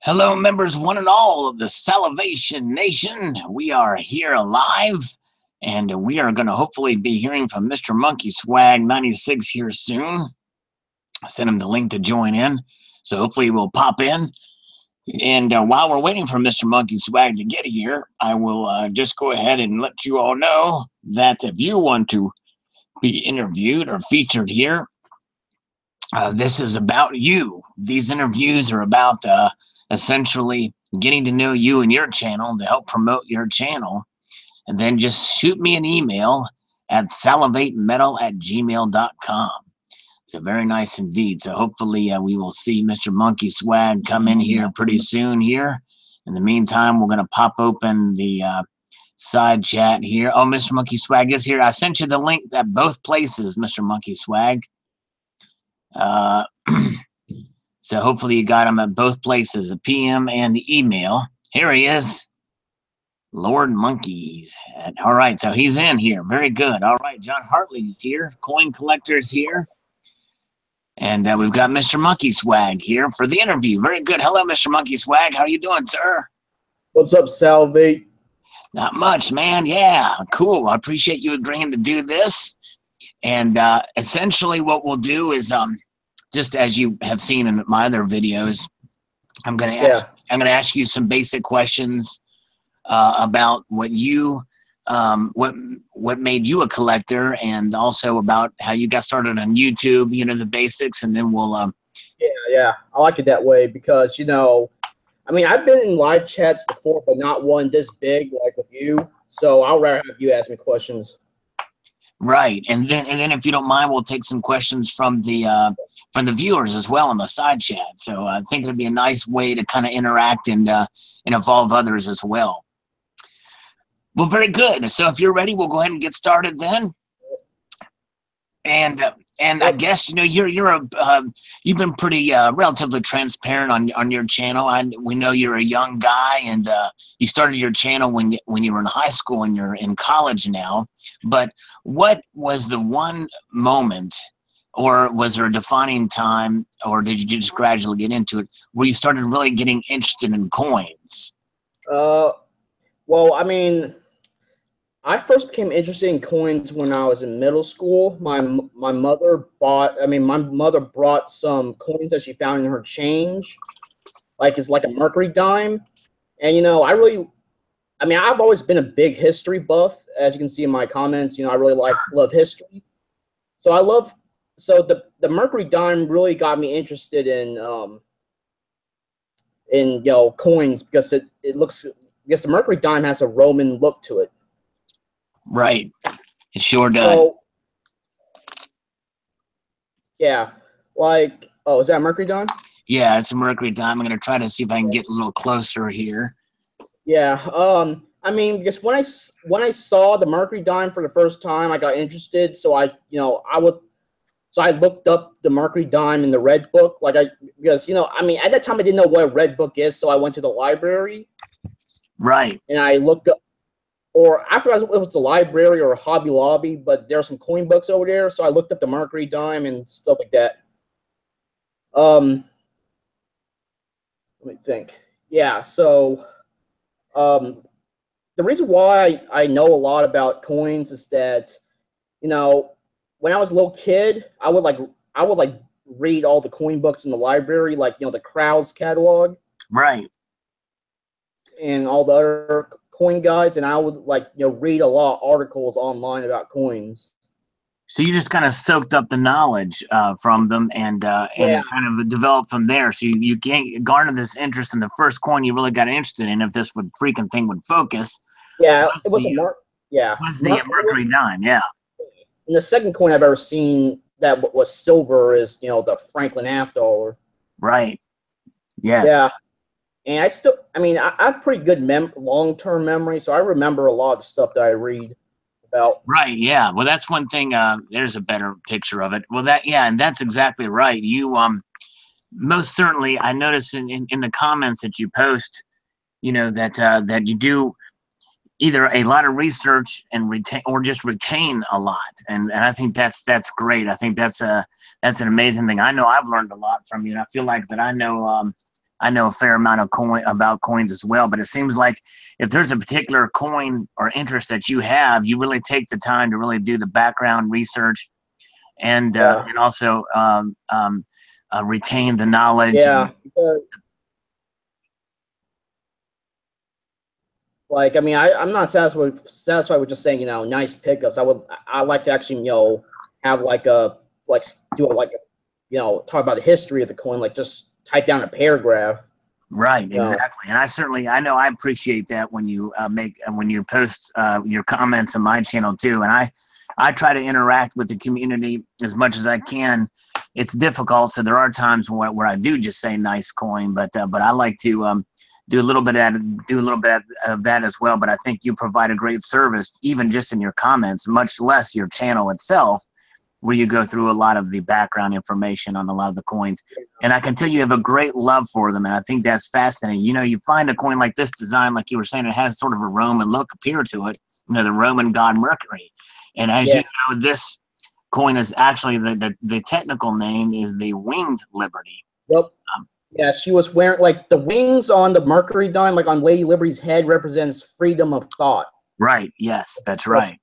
Hello, members one and all of the Salivation Nation. We are here live, and we are going to hopefully be hearing from MrMonkeySwag96 here soon. I sent him the link to join in, so hopefully we'll pop in. And while we're waiting for MrMonkeySwag to get here, I will just go ahead and let you all know that if you want to be interviewed or featured here, this is about you. These interviews are about essentially getting to know you and your channel to help promote your channel. And then just shoot me an email at salivatemetal@gmail.com. So very nice indeed. So hopefully we will see Mr. Monkey Swag come in here pretty soon here. In the meantime, we're going to pop open the side chat here. Oh, Mr. Monkey Swag is here. I sent you the link at both places, Mr. Monkey Swag. So hopefully you got him at both places, the PM and the email. Here he is, Lord Monkeys. All right, so he's in here. Very good. All right, John Hartley's here. Coin Collector's here. And we've got Mr. Monkey Swag here for the interview. Very good. Hello, Mr. Monkey Swag. How are you doing, sir? What's up, Salivate? Not much, man. Yeah, cool. I appreciate you agreeing to do this. And essentially what we'll do is just as you have seen in my other videos, I'm gonna ask you some basic questions about what you what made you a collector, and also about how you got started on YouTube. You know, the basics, and then we'll yeah, I like it that way because I mean, I've been in live chats before, but not one this big like with you. So I'll rather have you ask me questions. Right, and then if you don't mind, we'll take some questions from the viewers as well in the side chat. So I think it'd be a nice way to kind of interact and involve others as well. Well, very good. So if you're ready, we'll go ahead and get started then. And I guess you've been pretty relatively transparent on your channel. We know you're a young guy, and you started your channel when you were in high school, and you're in college now. But what was the one moment, or was there a defining time, or did you just gradually get into it, where you started really getting interested in coins? Well, I mean, I first became interested in coins when I was in middle school. My mother brought some coins that she found in her change, it's like a Mercury Dime, and I've always been a big history buff, as you can see in my comments. I really love history, so the Mercury Dime really got me interested in coins because it looks. I guess the Mercury Dime has a Roman look to it. Right, it sure does. So, yeah, oh, is that a Mercury Dime? Yeah, it's a Mercury Dime. I'm gonna try to see if I can get a little closer here. Yeah, I mean, because when I saw the Mercury Dime for the first time, I got interested. So I looked up the Mercury Dime in the Red Book, because I mean, at that time I didn't know what a Red Book is, so I went to the library. Right. And I looked up. Or I forgot if it was the library or a Hobby Lobby, but there are some coin books over there. So I looked up the Mercury Dime and stuff like that. Let me think. Yeah, so the reason why I know a lot about coins is that, when I was a little kid, I would read all the coin books in the library, the Krauss catalog. Right. And all the other coin guides, and I would read a lot of articles online about coins. So you just kind of soaked up the knowledge from them and kind of developed from there. So you can't garner this interest in the first coin you really got interested in, if this freaking thing would focus. Yeah, it was the Mercury Dime. Yeah. And the second coin I've ever seen that was silver is the Franklin half dollar. Right. Yes. Yeah. And I have pretty good long-term memory, so I remember a lot of the stuff that I read about. Right, yeah. Well, that's one thing. There's a better picture of it. Well, and that's exactly right. You, most certainly, I noticed in the comments that you post, that you do either a lot of research and retain a lot. And I think that's great. I think that's an amazing thing. I know I've learned a lot from you, and I feel like that I know I know a fair amount of about coins as well. But it seems like if there's a particular coin or interest that you have, you really take the time to really do the background research and also retain the knowledge. Yeah. Like, I mean, I'm not satisfied with just saying, you know, nice pickups. I like to actually, you know, have like do a, like, you know, talk about the history of the coin, like just type down a paragraph. Right, exactly. And I know I appreciate that when you when you post your comments on my channel too. And I try to interact with the community as much as I can. It's difficult, so there are times where I do just say nice coin, but I like to do a little bit of that as well. But I think you provide a great service, even just in your comments, much less your channel itself, where you go through a lot of the background information on a lot of the coins. And I can tell you have a great love for them, and I think that's fascinating. You know, you find a coin like this design, like you were saying, it has sort of a Roman look appear to it, you know, the Roman god Mercury. And as you know, this coin is actually, the technical name is the Winged Liberty. Yep. Yeah, she was wearing, like, the wings on the Mercury Dime, like on Lady Liberty's head, represents freedom of thought. Right, yes, that's right.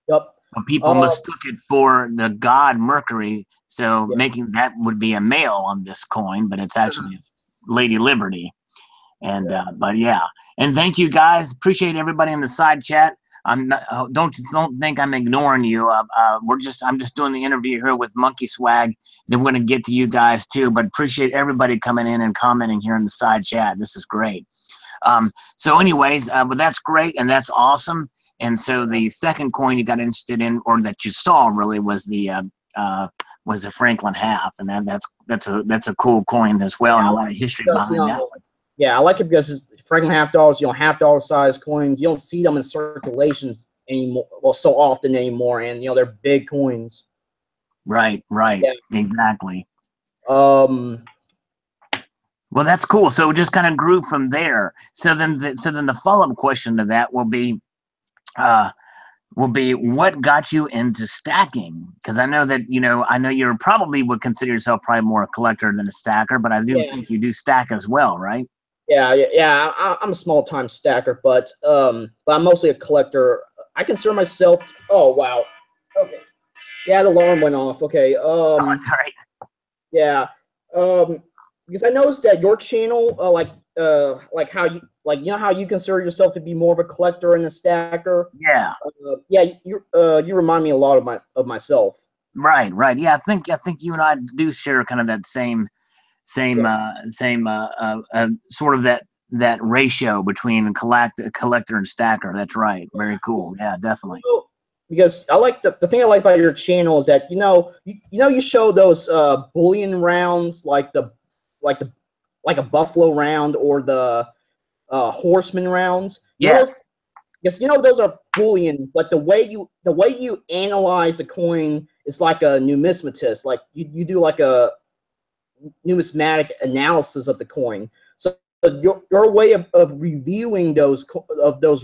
Yep. But people mistook it for the god Mercury, so making that would be a male on this coin, but it's actually Lady Liberty. And but yeah, and thank you guys. Appreciate everybody in the side chat. I'm not, don't think I'm ignoring you. I'm just doing the interview here with Monkey Swag. Then we're gonna get to you guys too. But appreciate everybody coming in and commenting here in the side chat. This is great. So anyways, but that's great and that's awesome. And so the second coin you got interested in, or that you saw, really was the Franklin half, and that's a cool coin as well, and a lot of history behind that one. Yeah, I like it because it's Franklin half dollars. You know, $half size coins. You don't see them in circulations anymore. Well, so often anymore, and you know they're big coins. Right. Yeah. Exactly. Well, that's cool. So it just kind of grew from there. So then the follow-up question to that will be what got you into stacking? Because I know that you're probably would consider yourself probably more a collector than a stacker, but I do think you do stack as well, right? Yeah. I'm a small-time stacker, but I'm mostly a collector. I consider myself. Oh wow. Okay. Yeah, the alarm went off. Okay. Oh, that's all right. Yeah. Because I noticed that your channel, like how you, like, you know how you consider yourself to be more of a collector and a stacker. Yeah. You remind me a lot of myself. Right. Yeah, I think you and I do share kind of that same sort of that ratio between collector and stacker. That's right. Very cool. Yeah, definitely. Because I like the thing I like about your channel is that you show those bullion rounds, like a buffalo round or the horseman rounds. Yes. Yes, those are bullion, but the way you analyze the coin is like a numismatist. Like you do like a numismatic analysis of the coin. So your way of reviewing those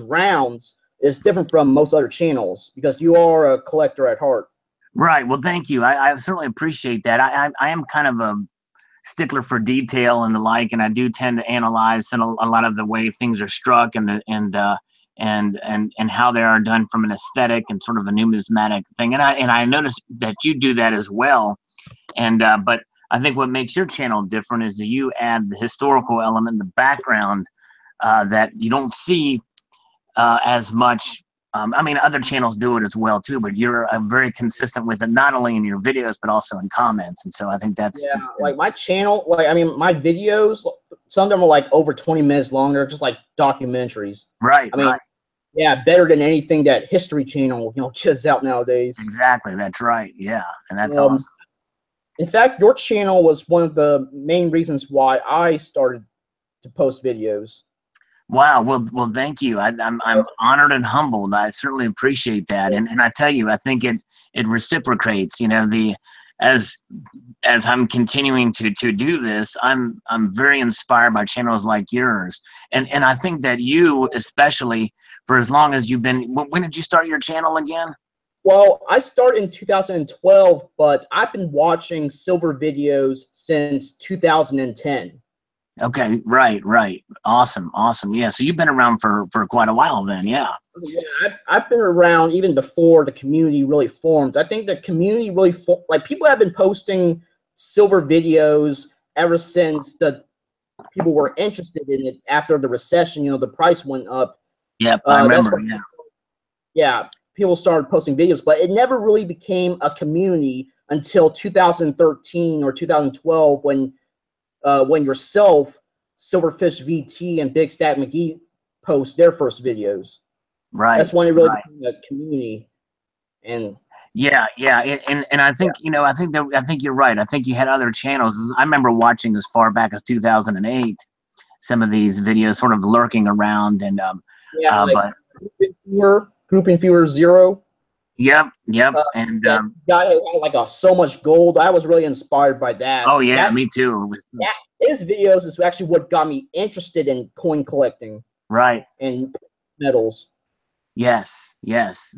rounds is different from most other channels because you are a collector at heart. Right. Well, thank you. I certainly appreciate that. I am kind of a stickler for detail and the like, and I do tend to analyze a lot of the way things are struck and how they are done from an aesthetic and sort of a numismatic thing. And I noticed that you do that as well. And but I think what makes your channel different is that you add the historical element, the background that you don't see as much. I mean, other channels do it as well too, but you're very consistent with it, not only in your videos but also in comments. And so I think that's like my channel. Like, I mean, my videos, some of them are like over 20 minutes long. They're just like documentaries. Right. I mean, yeah, better than anything that History Channel gives out nowadays. Exactly. That's right. Yeah, and that's awesome. In fact, your channel was one of the main reasons why I started to post videos. Wow. Well, thank you. I'm honored and humbled. I certainly appreciate that. And I tell you, I think it reciprocates, as I'm continuing to do this, I'm very inspired by channels like yours. And I think that you, especially for as long as you've been, when did you start your channel again? Well, I started in 2012, but I've been watching silver videos since 2010. Okay, right. Awesome. Yeah, so you've been around for quite a while then, yeah. Yeah, I've been around even before the community really formed. I think the community really like people have been posting silver videos ever since the people were interested in it after the recession. You know, the price went up. Yep, I That's remember, when, yeah. yeah, people started posting videos, but it never really became a community until 2013 or 2012 when yourself, Silverfish VT, and Big Stat McGee post their first videos. That's when it really became a community. And yeah, and I think I think you're right. I think you had other channels. I remember watching as far back as 2008 some of these videos sort of lurking around, and yeah, like but Grouping Fewer Zero. yep, and that guy had like so much gold. I was really inspired by that. oh yeah, me too. His videos is actually what got me interested in coin collecting. Right. And metals. Yes,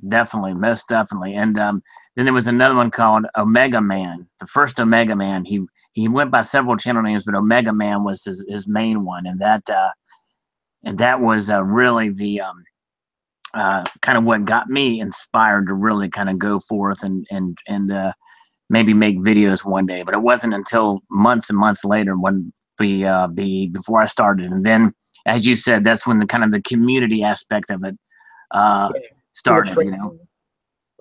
definitely, most definitely. And then there was another one called Omega Man. The first Omega Man. He went by several channel names, but Omega Man was his main one, and that was really the kind of what got me inspired to really kind of go forth and maybe make videos one day. But it wasn't until months and months later when before I started, and then as you said, that's when the kind of the community aspect of it started, you know.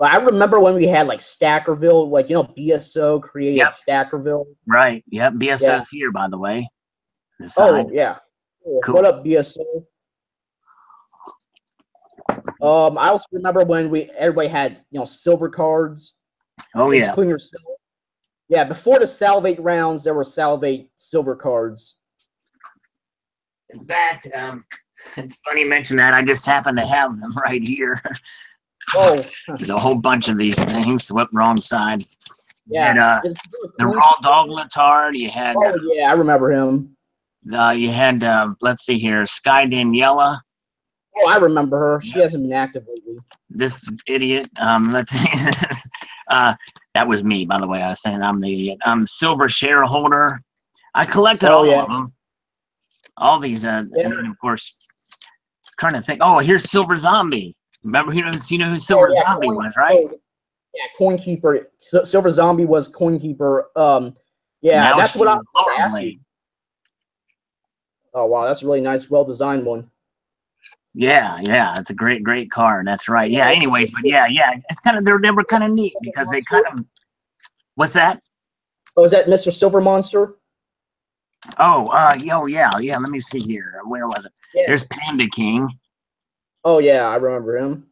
I remember when we had like Stackerville, like, you know, BSO created Stackerville. Right. Yep. BSO's here, by the way. Oh yeah. Cool. What up, BSO? I also remember when everybody had, you know, silver cards. Oh yeah. Clean yourself. Yeah, before the Salivate rounds, there were Salivate silver cards. In fact, it's funny you mention that. I just happen to have them right here. Oh, there's a whole bunch of these things. What, wrong side? Yeah, had, the Raw Dog Libertad. You had. Oh yeah, I remember him. You had. Let's see here, Sky Daniela. Oh, I remember her. She hasn't been active lately. This idiot. Let's see. That was me, by the way. I was saying I'm the idiot. I'm silver shareholder. I collected all of them. All these, and then of course, trying to think. Oh, here's Silver Zombie. Remember, you know who Silver Zombie was, right? Yeah, Coinkeeper. Silver Zombie was Coinkeeper. Yeah, now that's what I was asking. Oh wow, that's a really nice, well designed one. Yeah, it's a great card. That's right. Yeah. Anyways, but yeah, it's kind of they were kind of neat because they kind of. What's that? Oh, is that Mr. Silver Monster? Oh, yeah. Let me see here. Where was it? Yeah. There's Panda King. Oh yeah, I remember him.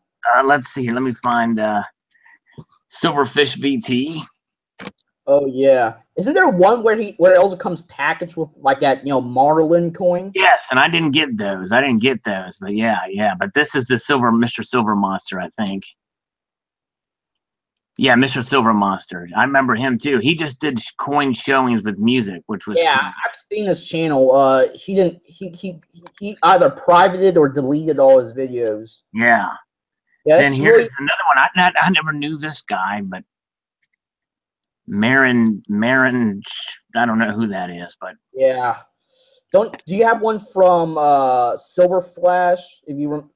Let's see. Let me find Silverfish VT. Oh yeah, isn't there one where it also comes packaged with like that, you know, Marlin coin? Yes, and I didn't get those. But yeah. But this is the Mr. Silver Monster, I think. Yeah, Mr. Silver Monster. I remember him too. He just did coin showings with music, which was cool. I've seen his channel. He either privated or deleted all his videos. Yeah. Then here's another one. I never knew this guy, but Marin. I don't know who that is, but yeah. Do you have one from Silver Flash? If you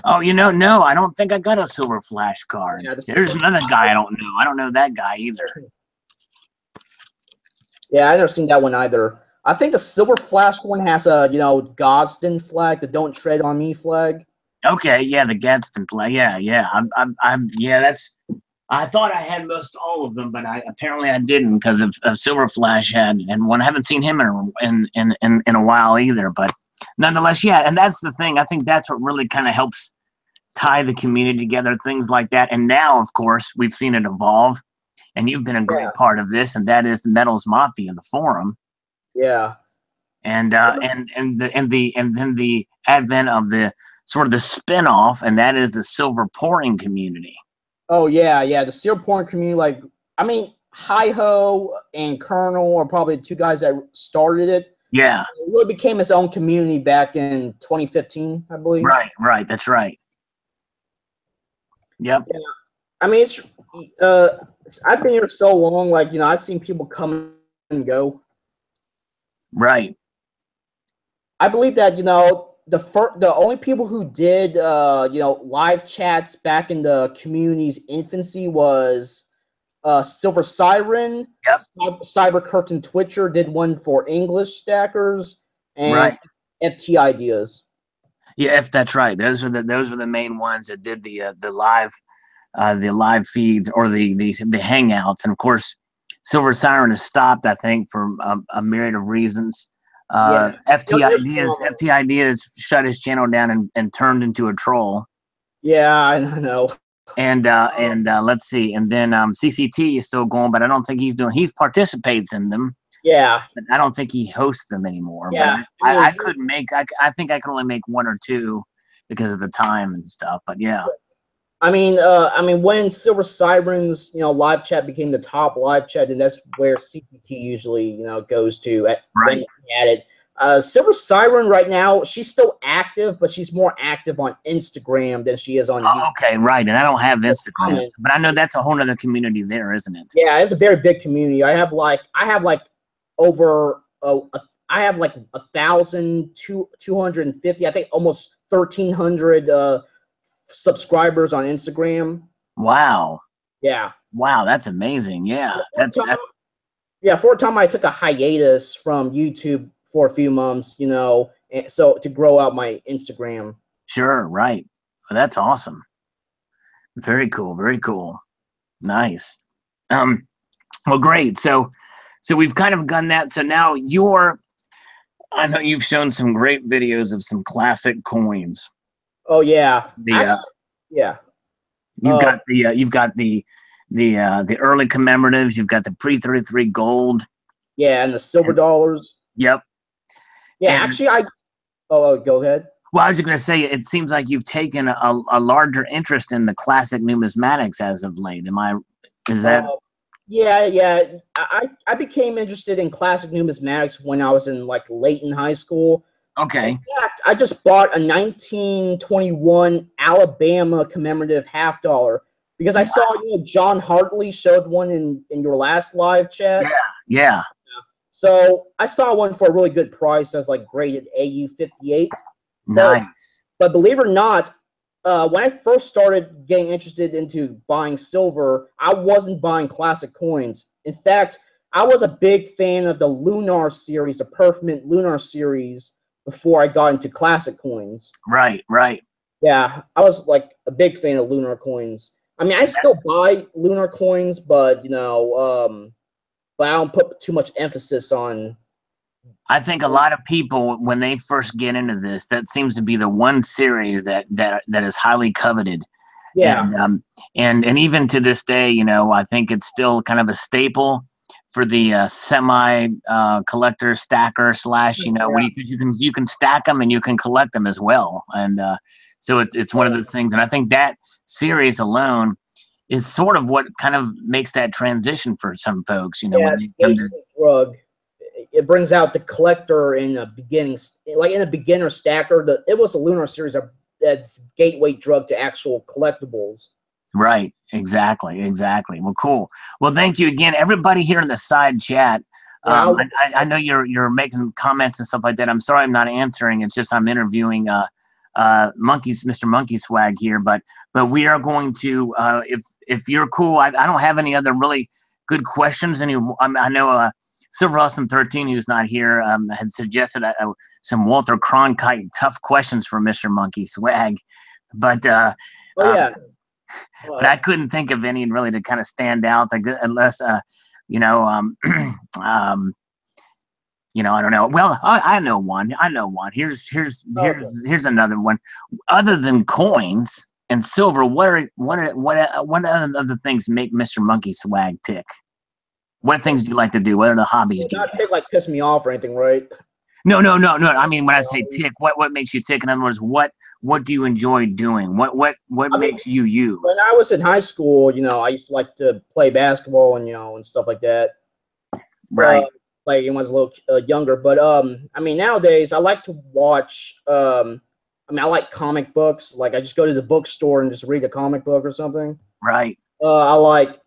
Oh, no, I don't think I got a Silver Flash card. Yeah, there's another guy I don't know. I don't know that guy either. Yeah, I've never seen that one either. I think the Silver Flash one has a, you know, Gadsden flag, the "Don't Tread on Me" flag. Okay, yeah, the Gadsden flag. Yeah. That's. I thought I had most all of them, but apparently I didn't because of Silver Flash and one. I haven't seen him in a while either, but. Nonetheless, yeah, and that's the thing. I think that's what really kind of helps tie the community together, things like that. And now, of course, we've seen it evolve, and you've been a great part of this, and that is the Metals Mafia, the forum. Yeah. And then the advent of the sort of the spinoff, and that is the silver pouring community. Oh yeah, the silver pouring community. Like, I mean, Hi-Ho and Colonel are probably the two guys that started it. Yeah. It really became its own community back in 2015, I believe. Right. That's right. Yep. Yeah. I mean, I've been here so long, like, you know, I've seen people come and go. Right. I believe that the only people who did live chats back in the community's infancy was Silver Siren, Yep. Cyber Curtain Twitcher did one for English stackers, and Right. FT Ideas. Yeah, if that's right. Those are the main ones that did the live feeds or the hangouts, and of course, Silver Siren has stopped. I think for a myriad of reasons. Yeah. FT Ideas shut his channel down and turned into a troll. Yeah, I know. And let's see, and then CCT is still going, but I don't think he participates in them. Yeah. But I don't think he hosts them anymore. Yeah. But I couldn't make. I think I can only make one or two because of the time and stuff. But yeah. I mean, when Silver Siren's live chat became the top live chat, and that's where CPT usually goes to at it. Silver Siren right now, she's still active, but she's more active on Instagram than she is on YouTube. Okay, right. And I don't have Instagram, but I know that's a whole other community there, isn't it? Yeah, it's a very big community. I have like over I have like 1,250, I think almost 1,300 subscribers on Instagram. Wow. Yeah. Wow, that's amazing. Yeah. For a time I took a hiatus from YouTube for a few months, so to grow out my Instagram. Sure, right. Well, that's awesome. Very cool. Very cool. Nice. Well, great. So we've kind of done that. So now I know you've shown some great videos of some classic coins. Oh yeah. Yeah. You've got the early commemoratives. You've got the pre-33 gold. Yeah, and the silver dollars. Yep. Yeah, and actually, go ahead. Well, I was going to say, it seems like you've taken a larger interest in the classic numismatics as of late. Is that? Yeah. I became interested in classic numismatics when I was in late in high school. Okay. In fact, I just bought a 1921 Alabama commemorative half dollar because I saw John Hartley showed one in your last live chat. Yeah. So I saw one for a really good price. That's graded AU 58. Nice. But believe it or not, when I first started getting interested into buying silver, I wasn't buying classic coins. In fact, I was a big fan of the Lunar series, the Perfect Lunar series, before I got into classic coins. Right. Yeah, I was a big fan of Lunar coins. I mean, I still buy Lunar coins, but but I don't put too much emphasis on. I think a lot of people, when they first get into this, that seems to be the one series that is highly coveted. Yeah. And even to this day, I think it's still kind of a staple for the semi collector stacker / when you can stack them and you can collect them as well. And so it's one of those things. And I think that series alone is sort of what kind of makes that transition for some folks. When they come to drug. It brings out the collector in the beginning, in a beginner stacker. It was a Lunar series that's gateway drug to actual collectibles. Right. Exactly. Well, cool. Well, thank you again, everybody here in the side chat. I know you're making comments and stuff like that. I'm sorry I'm not answering. It's just I'm interviewing Mr. Monkey Swag here, but we are going to if you're cool. I don't have any other really good questions anymore. I know Silver Awesome 13, who's not here, had suggested some Walter Cronkite tough questions for Mr. Monkey Swag, but but I couldn't think of any really to kind of stand out, unless I don't know. Well, I know one. Here's another one. Other than coins and silver, what other things make Mr. Monkey Swag tick? What things do you like to do? What are the hobbies? Not tick piss me off or anything, right? No. I mean, when I say tick, what makes you tick? In other words, what do you enjoy doing? What makes you? When I was in high school, I used to like to play basketball and stuff like that. Right. When I was a little younger, but I mean, nowadays I like to watch. I like comic books. I just go to the bookstore and just read a comic book or something. Right. I like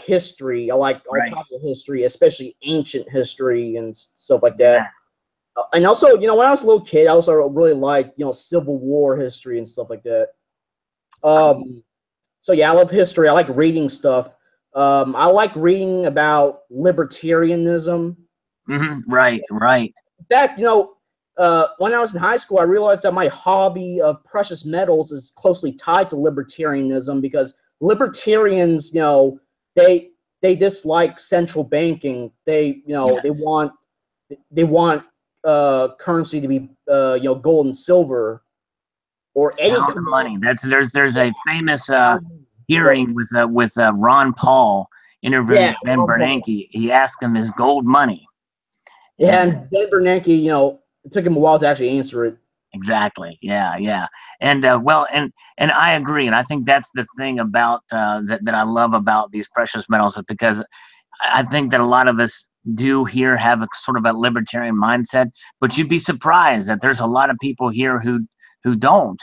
history. I like all types of history, especially ancient history and stuff like that. And also, you know, when I was a little kid, I also really liked, you know, Civil War history and stuff like that. So yeah, I love history. I like reading stuff. I like reading about libertarianism. Right, right. In fact, you know, when I was in high school, I realized that my hobby of precious metals is closely tied to libertarianism because libertarians, you know, they dislike central banking. They, you know, Yes. they want currency to be, you know, gold and silver or any Sound commodity. money. There's a famous hearing with Ron Paul interviewing Yeah, Ben Bernanke. He asked him, "Is gold money?" yeah, And and Ben Bernanke, you know, it took him a while to actually answer it. exactly, yeah, yeah. And well, and I agree, and I think that's the thing about that I love about these precious metals is because I think that a lot of us do here have a sort of a libertarian mindset, but you'd be surprised that there's a lot of people here who don't.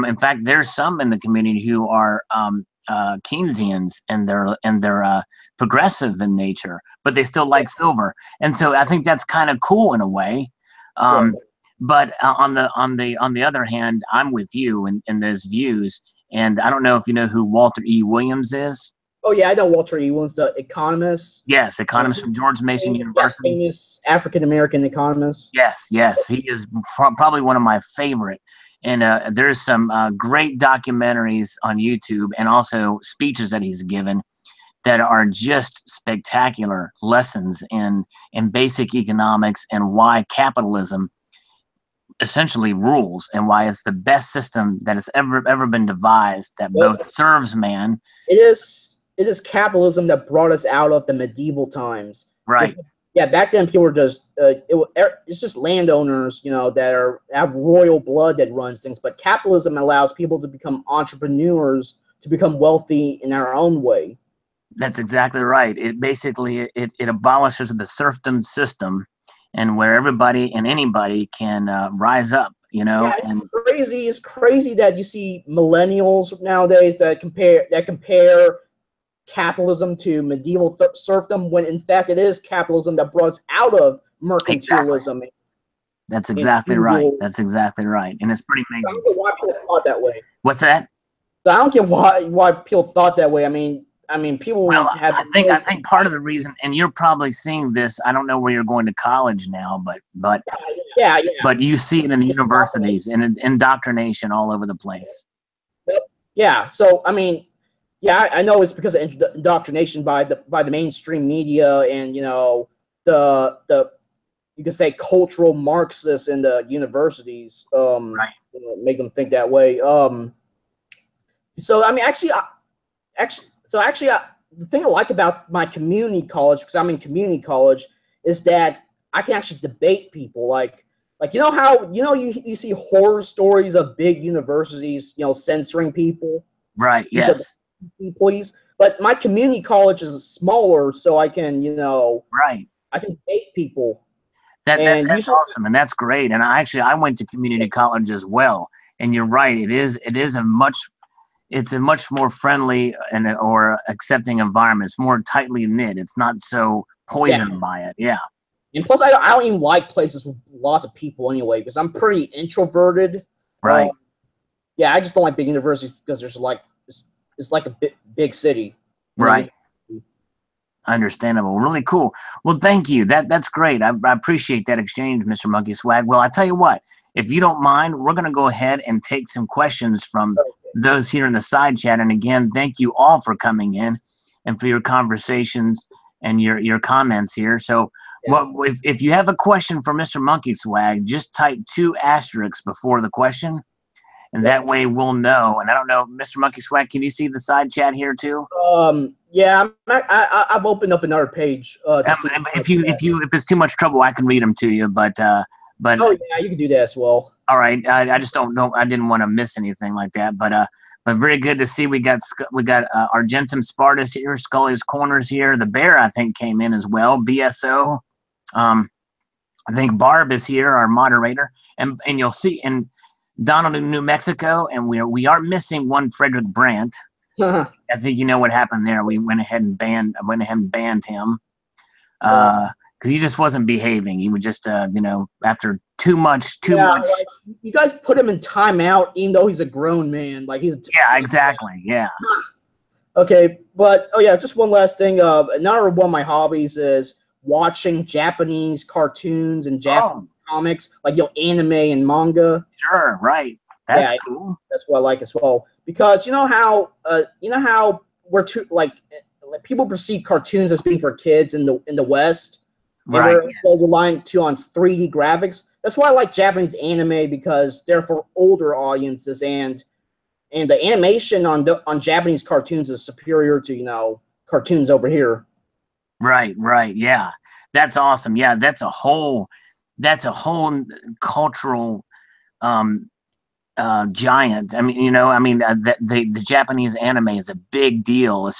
In fact, there's some in the community who are Keynesians and they're progressive in nature, but they still like silver, and so I think that's kind of cool in a way. Yeah. But on the other hand, I'm with you in those views, and I don't know if you know who Walter E. Williams is. Oh yeah, I know Walter Ewan's the economist. Yes, economist from George Mason Yeah, University. famous African American economist. Yes, yes, he is probably one of my favorite. And there's some great documentaries on YouTube and also speeches that he's given that are just spectacular lessons in basic economics and why capitalism essentially rules and why it's the best system that has ever been devised that Well, both serves man. it is capitalism that brought us out of the medieval times. Right. Yeah, back then people were just it's just landowners, you know, that have royal blood that runs things. But capitalism allows people to become entrepreneurs, to become wealthy in our own way. That's exactly right. It basically it abolishes the serfdom system, and where everybody and anybody can rise up. You know, Yeah, and it's crazy. It's crazy that you see millennials nowadays that compare capitalism to medieval serfdom when in fact it is capitalism that brought us out of exactly. mercantilism That's and exactly right. feudal. That's exactly right, and it's pretty I amazing. don't get why people thought that way. What's that? So I don't get why people thought that way. I mean, people Well, have I think part of the reason, and you're probably seeing this. I don't know where you're going to college now, yeah, but you see it in the it's indoctrination. universities and indoctrination all over the place. Yeah. So I mean, yeah, I know it's because of indoctrination by the mainstream media and you know the you could say cultural Marxists in the universities Right. you know, make them think that way. So I mean, the thing I like about my community college, because I'm in community college, is that I can actually debate people. Like you know how you see horror stories of big universities, you know, censoring people. Right. You said Yes. please, but my community college is smaller, so I can Right. I can debate people. That that And that's awesome, and that's great. And I went to community college as well. And you're right. It's a much more friendly and or accepting environment. It's more tightly knit. It's not so yeah, poisoned by it. Yeah. and plus I don't even like places with lots of people anyway because I'm pretty introverted. Uh, Right. yeah, I just don't like big universities because there's like it's like a big city. You know, Right. Understandable. Really cool. Well, thank you. That's great. I appreciate that exchange, Mr. Monkey Swag. Well, I tell you what, if you don't mind, we're going to go ahead and take some questions from those here in the side chat. And again, thank you all for coming in and for your conversations and your comments here. So, yeah. if you have a question for Mr. Monkey Swag, just type 2 asterisks before the question, and that way we'll know. And I don't know, Mr. Monkey Swag, can you see the side chat here too? Yeah, I've opened up another page to see. If it's too much trouble, I can read them to you. But Oh yeah, you can do that as well. all right, I just don't know. I didn't want to miss anything like that. But very good to see. We got Argentum Spartus here, Scully's Corners here. The Bear I think came in as well. BSO. I think Barb is here, our moderator, and you'll see in Donald in New Mexico, and we are missing one Frederick Brandt. I think you know what happened there. We went ahead and banned him. because he just wasn't behaving. He would just, you know, after too much. Like, you guys put him in timeout, even though he's a grown man. Like he's exactly. Yeah. Okay, but oh yeah, just one last thing. Another one of my hobbies is watching Japanese cartoons and Japanese comics, like anime and manga. Sure, right. That's cool. That's what I like as well. Because you know how we're people perceive cartoons as being for kids in the West. Right. And we're relying on 3D graphics. That's why I like Japanese anime, because they're for older audiences, and the animation on Japanese cartoons is superior to cartoons over here. Right. Yeah, that's awesome. Yeah, that's a whole cultural giant. I mean, the Japanese anime is a big deal,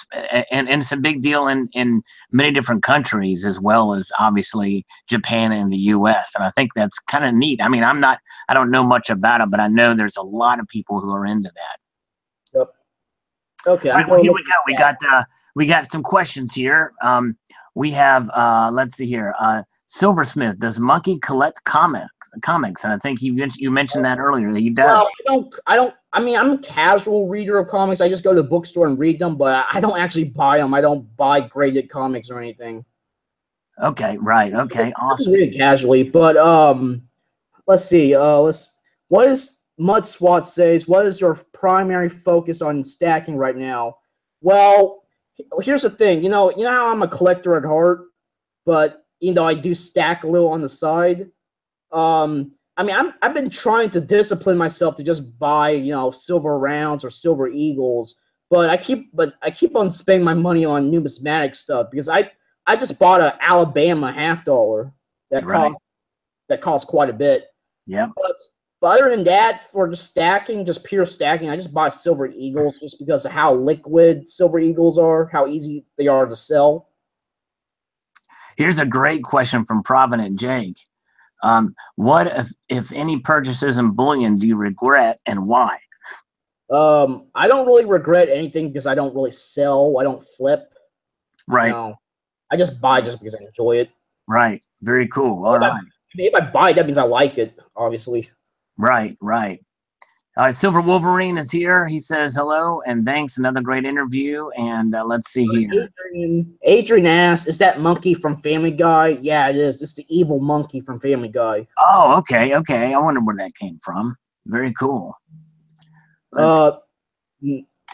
and it's a big deal in many different countries, as well as obviously Japan and the U.S. And I think that's kind of neat. I mean, I don't know much about it, but I know there's a lot of people who are into that. Yep. Okay. All right, well, here we go. We got some questions here. We have let's see here. Silversmith, does Monkey collect comics? And I think you mentioned that earlier. That he does. Well, I mean, I'm a casual reader of comics. I just go to the bookstore and read them, but I don't actually buy them. I don't buy graded comics or anything. Okay. Right. Okay. Awesome. Just read it casually, but let's see. What is Mud SWAT says? What is your primary focus on stacking right now? Well, here's the thing. You know how I'm a collector at heart, but I do stack a little on the side. I mean, I've been trying to discipline myself to just buy silver rounds or silver eagles, but I keep on spending my money on numismatic stuff, because I just bought an Alabama $50 that costs quite a bit. Yeah. But other than that, for just pure stacking, I just buy silver eagles just because of how liquid silver eagles are, how easy they are to sell. Here's a great question from Provident Jake. What if any purchases in bullion do you regret, and why? I don't really regret anything, because I don't really sell. I don't flip. Right. I just buy just because I enjoy it. Right. Very cool. All right. If I buy it, that means I like it, obviously. Right. All right, Silver Wolverine is here. He says hello and thanks. Another great interview. And let's see here. Adrian asks, is that monkey from Family Guy? Yeah, it is. It's the evil monkey from Family Guy. Oh, okay. I wonder where that came from. Very cool.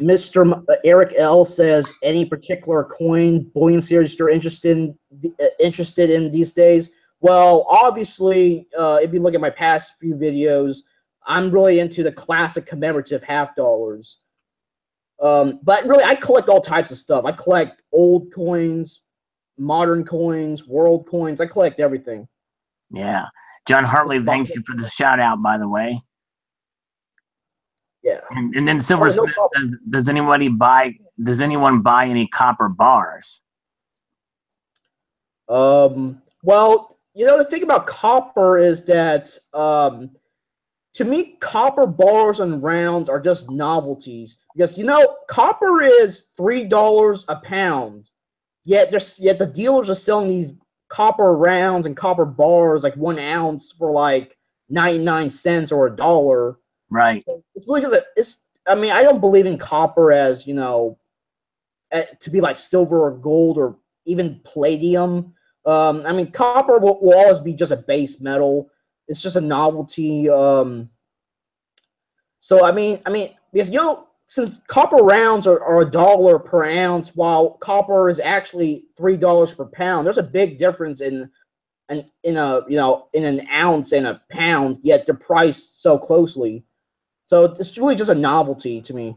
Mr. Eric L says, any particular coin bullion series you're interested in these days? Well, obviously, if you look at my past few videos, I'm really into the classic commemorative $50. But really, I collect all types of stuff. I collect old coins, modern coins, world coins. I collect everything. Yeah. John Hartley, thanks you for the shout out, by the way. Yeah. And then Silversmith says, does anyone buy any copper bars? Well, the thing about copper is that to me, copper bars and rounds are just novelties, because copper is $3 a pound, yet the dealers are selling these copper rounds and copper bars like 1 ounce for like 99 cents or $1. Right. It's really because I mean, I don't believe in copper as to be like silver or gold or even palladium. I mean, copper will always be just a base metal. It's just a novelty. So I mean, because since copper rounds are $1 per ounce, while copper is actually $3 per pound, there's a big difference in an ounce and a pound. Yet they're priced so closely. So it's really just a novelty to me.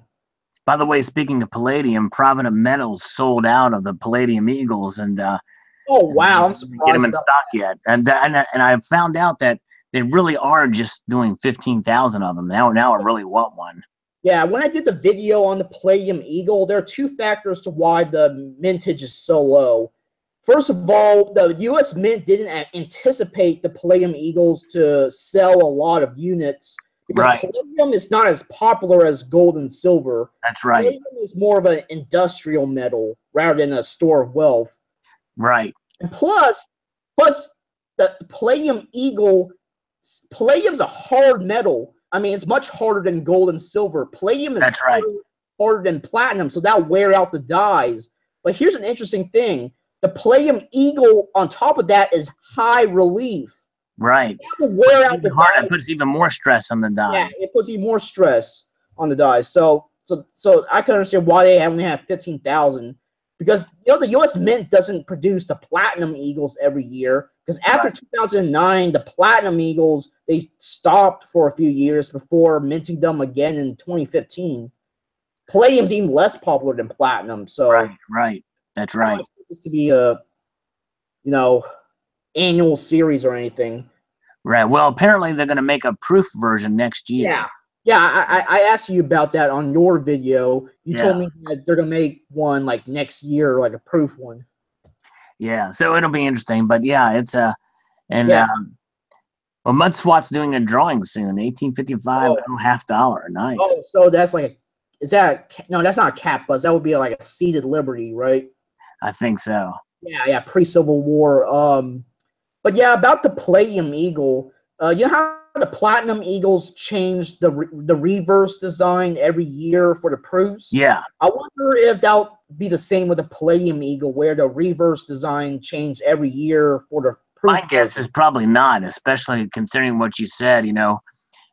By the way, speaking of palladium, Provident Metals sold out of the palladium eagles, and oh wow, I'm surprised. Get them in stock yet, and I found out that they really are just doing 15,000 of them now. Now I really want one. Yeah, when I did the video on the palladium eagle, there are 2 factors to why the mintage is so low. First of all, the U.S. Mint didn't anticipate the palladium eagles to sell a lot of units, because palladium is not as popular as gold and silver. That's right. Palladium is more of an industrial metal rather than a store of wealth. Right. And plus, Plus, the palladium eagle, palladium's a hard metal. I mean, it's much harder than gold and silver. Palladium is harder than platinum, so that'll wear out the dies. But here's an interesting thing. The palladium eagle, on top of that, is high relief. Right. That will wear out the dies. It puts even more stress on the dies. Yeah, it puts even more stress on the dies. So I can understand why they only have 15,000. Because, you know, the U.S. Mint doesn't produce the platinum eagles every year. Because after 2009, the platinum eagles, they stopped for a few years before minting them again in 2015. Palladium's even less popular than platinum. So right. That's right. I don't expect this to be a, you know, annual series or anything. Right. Well, apparently they're going to make a proof version next year. Yeah. Yeah, I asked you about that on your video. You told me that they're going to make one like next year, like a proof one. Yeah, so it'll be interesting. But yeah, it's well, MudSwat's doing a drawing soon. 1855, $0.50. Nice. Oh, so that's like no, that's not a cat buzz. That would be like a seated Liberty, right? I think so. Yeah, pre-Civil War. But yeah, about the Palladium Eagle, you know how the Platinum Eagles change the reverse design every year for the proofs? Yeah. I wonder if that'll be the same with the Palladium Eagle, where the reverse design change every year for the proof. My guess is probably not, especially considering what you said. You know,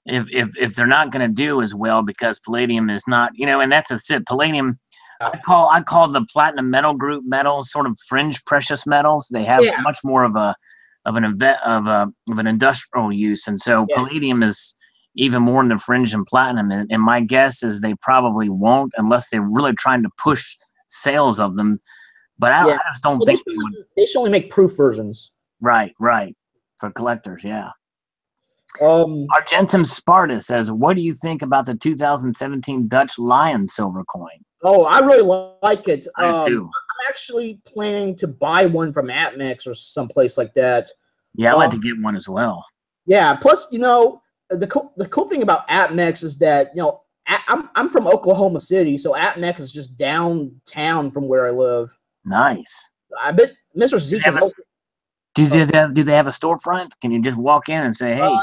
if they're not going to do as well because palladium is not, you know, and that's it. Palladium, I call the platinum metal group metals sort of fringe precious metals. They have much more of an industrial use, and so palladium is even more in the fringe than platinum. And my guess is they probably won't unless they're really trying to push sales of them. But I just don't think they should only make proof versions. Right, for collectors. Yeah. Argentum Sparta says, "What do you think about the 2017 Dutch Lion silver coin?" Oh, I really like it. I do too. I'm actually planning to buy one from APMEX or someplace like that. Yeah, I'd like to get one as well. Yeah. Plus, you know, the cool thing about APMEX is that, you know, I'm from Oklahoma City, so APMEX is just downtown from where I live. Nice. I bet Mr. Zeke is also. Do they have a storefront? Can you just walk in and say, "Hey"?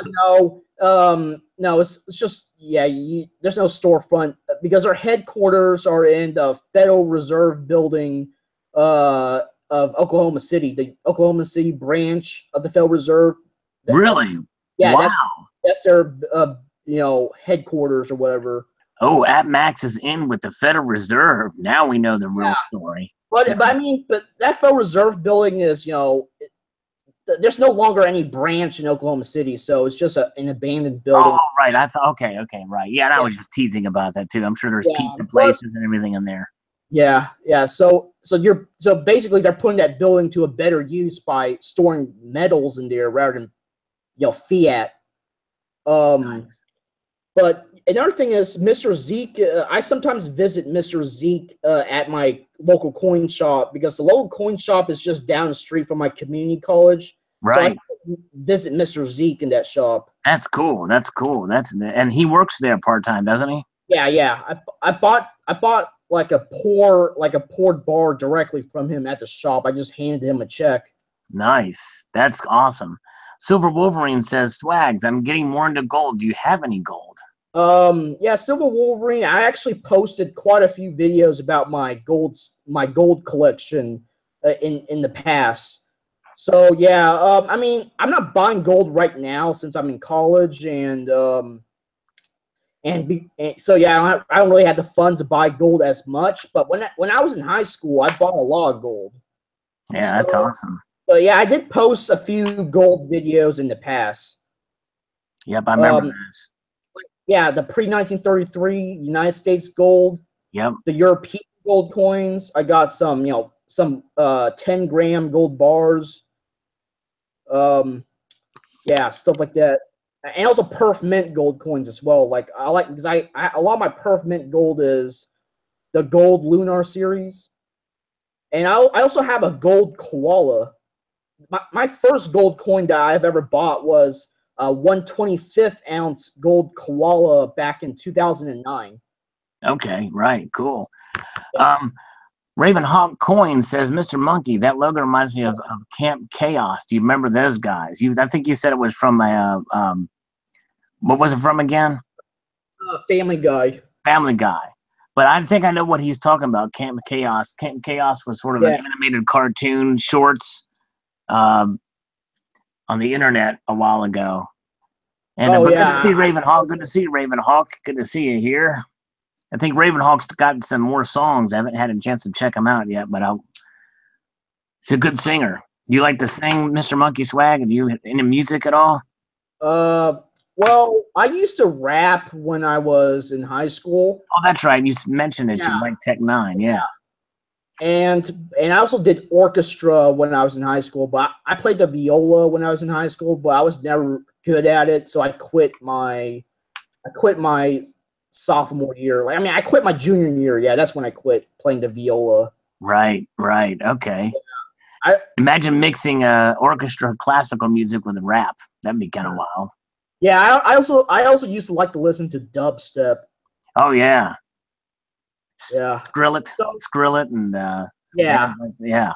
No, it's just there's no storefront because our headquarters are in the Federal Reserve Building of Oklahoma City, the Oklahoma City branch of the Federal Reserve. Really? Yeah. Wow. That's their you know, headquarters or whatever. Oh, APMEX is in with the Federal Reserve. Now we know the real story. But I mean, that Federal Reserve Building is, you know, there's no longer any branch in Oklahoma City, so it's just an abandoned building. Oh, right. I thought, okay, right. Yeah, and I was just teasing about that too. I'm sure there's pizza places and everything in there. Yeah. So basically they're putting that building to a better use by storing metals in there rather than, you know, fiat. Nice. But another thing is Mr. Zeke. I sometimes visit Mr. Zeke at my local coin shop because the local coin shop is just down the street from my community college. Right. So I visit Mr. Zeke in that shop. That's cool. And he works there part-time, doesn't he? Yeah. I bought like a poured bar directly from him at the shop. I just handed him a check. Nice. That's awesome. Silver Wolverine says, "Swags, I'm getting more into gold. Do you have any gold?" Yeah, Silver Wolverine. I actually posted quite a few videos about my gold collection in the past. So yeah, I mean, I'm not buying gold right now since I'm in college, and so yeah, I don't really have the funds to buy gold as much. But when I was in high school, I bought a lot of gold. Yeah, that's awesome. So yeah, I did post a few gold videos in the past. Yep, I remember this. Yeah, the pre-1933 United States gold. Yep. The European gold coins. I got some, you know, some 10-gram gold bars. Yeah, stuff like that. And also perf mint gold coins as well. Like I like because I a lot of my perf mint gold is the gold lunar series. And I also have a gold koala. My first gold coin that I've ever bought was a 1/25 ounce gold koala back in 2009. Okay, right, cool. Raven Hawk Coin says, Mr. Monkey, that logo reminds me of Camp Chaos. Do you remember those guys? I think you said it was from a, what was it from again? Family Guy. Family Guy. But I think I know what he's talking about, Camp Chaos. Camp Chaos was sort of an animated cartoon shorts on the internet a while ago. And good to see Raven Hawk. Good to see you, Raven Hawk. Good to see you here. I think Raven Hawk's got some more songs. I haven't had a chance to check them out yet, but he's a good singer. Do you like to sing, Mr. Monkey Swag? Do you into music at all? Well, I used to rap when I was in high school. Oh, that's right. You mentioned it. You like Tech 9, yeah. And I also did orchestra when I was in high school, but I played the viola when I was in high school, but I was never good at it, so I quit my sophomore year. Like, I mean, I quit my junior year. Yeah, that's when I quit playing the viola. Right. Okay. Yeah. Imagine mixing orchestra classical music with rap. That'd be kind of wild. Yeah, I also used to like to listen to dubstep. Oh yeah. Yeah. Skrill it, and yeah.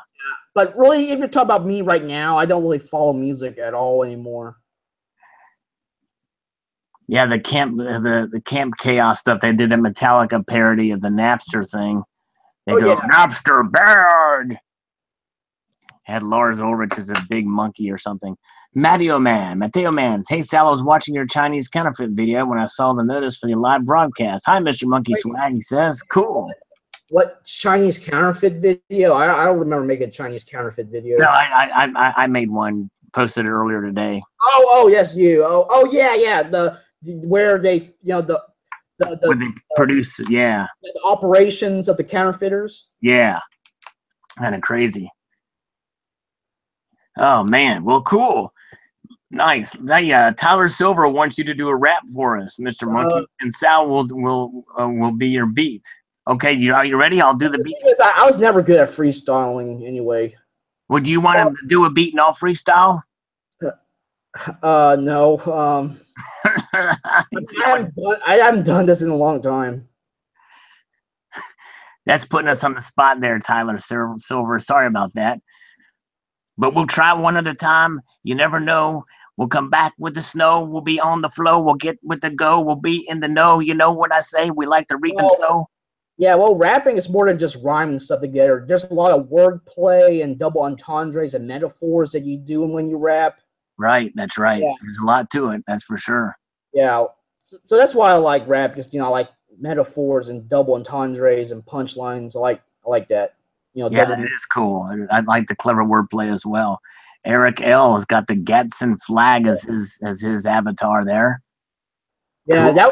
But really, if you're talking about me right now, I don't really follow music at all anymore. Yeah, the Camp Chaos stuff. They did a Metallica parody of the Napster thing. They go, Napster bad. Had Lars Ulrich as a big monkey or something. Mateo Man. Hey, Sal, I was watching your Chinese counterfeit video when I saw the notice for the live broadcast. Hi, Mr. Monkey Swag, he says. Cool. What Chinese counterfeit video? I don't remember making a Chinese counterfeit video. No, I made one. Posted it earlier today. Oh, yes, you. Oh, yeah. Where they, where they produce, the operations of the counterfeiters. Yeah, kind of crazy. Oh man, well, cool, nice. Tyler Silver wants you to do a rap for us, Mr. Monkey, and Sal will be your beat. Okay, are you ready? I'll do the beat. I was never good at freestyling anyway. Well, do you want to do a beat and I'll freestyle? No. I haven't done this in a long time. That's putting us on the spot there, Tyler Silver. Sorry about that. But we'll try one at a time. You never know. We'll come back with the snow. We'll be on the flow. We'll get with the go. We'll be in the know. You know what I say? We like to reap and sow. Yeah, well, rapping is more than just rhyming stuff together. There's a lot of wordplay and double entendres and metaphors that you do when you rap. Right, that's right. Yeah. There's a lot to it, that's for sure. Yeah, so that's why I like rap, because I like metaphors and double entendres and punchlines. I like that. Yeah, that is cool. I like the clever wordplay as well. Eric L has got the Gadsden flag as his avatar there. Yeah, cool.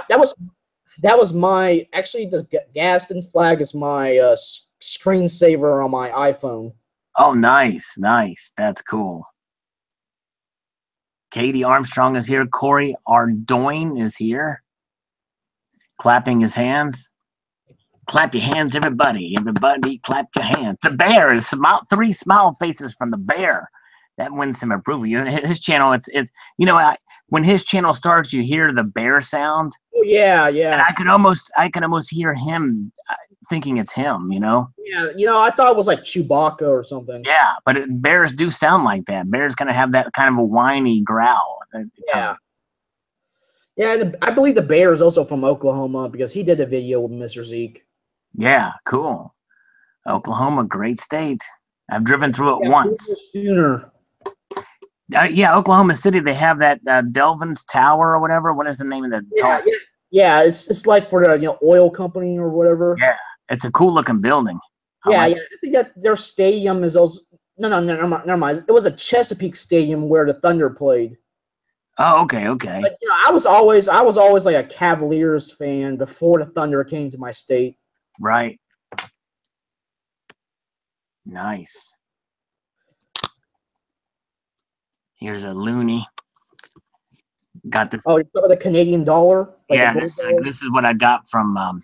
that was my the Gadsden flag is my screensaver on my iPhone. Oh, nice. That's cool. Katie Armstrong is here. Corey Ardoin is here. Clapping his hands. Clap your hands, everybody. Everybody clap your hands. The Bear is three smile faces from the Bear. That wins some approval. His channel, it's when his channel starts, you hear the bear sound. Oh yeah. And I can almost hear him thinking it's him. Yeah, I thought it was like Chewbacca or something. Yeah, but bears do sound like that. Bears kind of have that kind of a whiny growl. Yeah. Yeah, and I believe the Bear is also from Oklahoma because he did a video with Mr. Zeke. Yeah, cool. Oklahoma, great state. I've driven through it once. Sooner. Yeah, Oklahoma City, they have that Delvin's Tower or whatever. What is the name of that? Yeah, it's like for the oil company or whatever. Yeah, it's a cool looking building. I think that their stadium is also never mind. It was a Chesapeake Stadium where the Thunder played. Oh, okay. But, I was always like a Cavaliers fan before the Thunder came to my state. Right. Nice. Here's a loony. Got the. Oh, you saw the Canadian dollar? Yeah, this is what I got from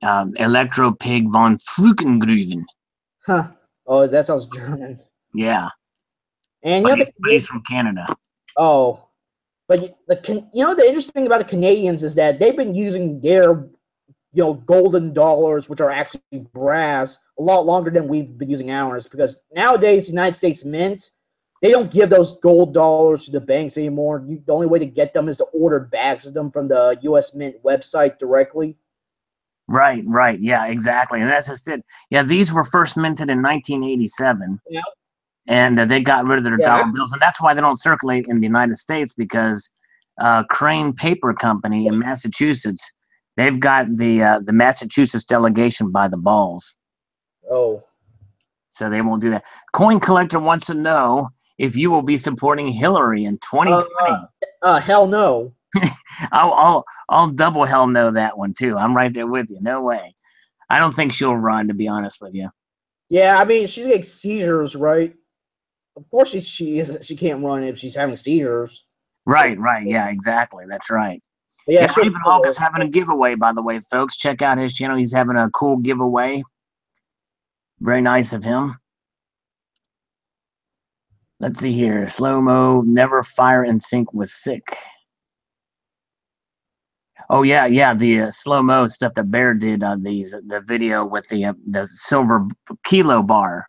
Electro Pig von Fruckengruven. Huh. Oh, that sounds German. Yeah. And he's from Canada. Oh, but the interesting thing about the Canadians is that they've been using their golden dollars, which are actually brass, a lot longer than we've been using ours. Because nowadays, the United States Mint, they don't give those gold dollars to the banks anymore. The only way to get them is to order bags of them from the U.S. Mint website directly. Right, yeah, exactly, and that's just it. Yeah, these were first minted in 1987. Yeah. And they got rid of their dollar bills, and that's why they don't circulate in the United States, because Crane Paper Company in Massachusetts, they've got the Massachusetts delegation by the balls. Oh. So they won't do that. Coin Collector wants to know if you will be supporting Hillary in 2020. Hell no. I'll double hell no that one too. I'm right there with you. No way. I don't think she'll run, to be honest with you. Yeah, I mean, she's getting seizures, right? Of course she can't run if she's having seizures. Right, yeah, exactly. That's right. But yeah, Stephen Hawk is having a giveaway, by the way, folks. Check out his channel. He's having a cool giveaway. Very nice of him. Let's see here. Slow-mo, never fire in sync with sick. Oh, yeah, the slow-mo stuff that Bear did on the video with the silver kilo bar.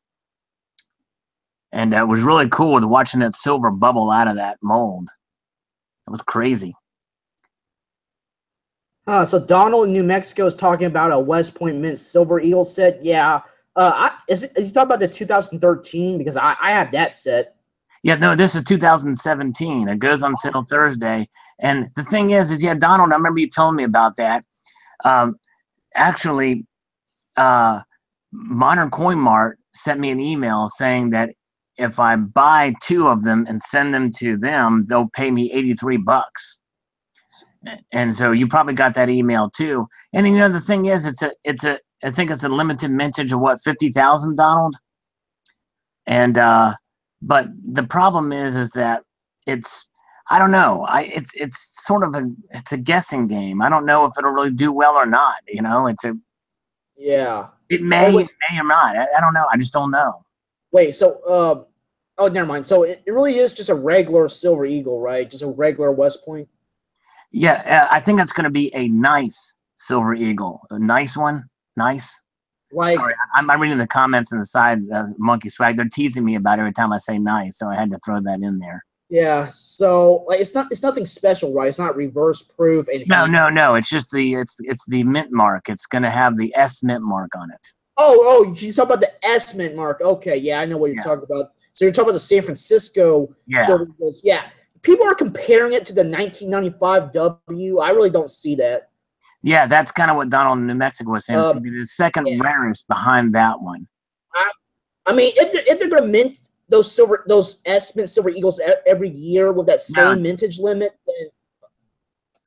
And it was really cool watching that silver bubble out of that mold. It was crazy. So Donald in New Mexico is talking about a West Point Mint Silver Eagle set. Yeah. Is he talking about the 2013? Because I have that set. Yeah, no, this is 2017. It goes on sale Thursday. And the thing is yeah, Donald, I remember you telling me about that. Actually, Modern Coin Mart sent me an email saying that if I buy 2 of them and send them to them, they'll pay me $83. And so you probably got that email too. And the thing is, I think it's a limited mintage of what, 50,000, Donald? And but the problem is that I don't know. It's sort of it's a guessing game. I don't know if it'll really do well or not. It may or not. I don't know. I just don't know. Wait, so oh, never mind. So it really is just a regular Silver Eagle, right? Just a regular West Point. Yeah, I think that's going to be a nice Silver Eagle. A nice one. Nice. Like, sorry, I'm reading the comments on the side. Monkey Swag, they're teasing me about every time I say nice, so I had to throw that in there. Yeah. So like, it's nothing special, right? It's not reverse proof. No. It's just it's the mint mark. It's going to have the S mint mark on it. Oh, he's talking about the S mint mark. Okay, yeah, I know what you're talking about. So you're talking about the San Francisco Silver Eagles. Yeah. People are comparing it to the 1995 W. I really don't see that. Yeah, that's kind of what Donald in New Mexico was saying. It's going to be the second rarest behind that one. I mean, if they're going to mint those S mint Silver Eagles every year with that same mintage limit, then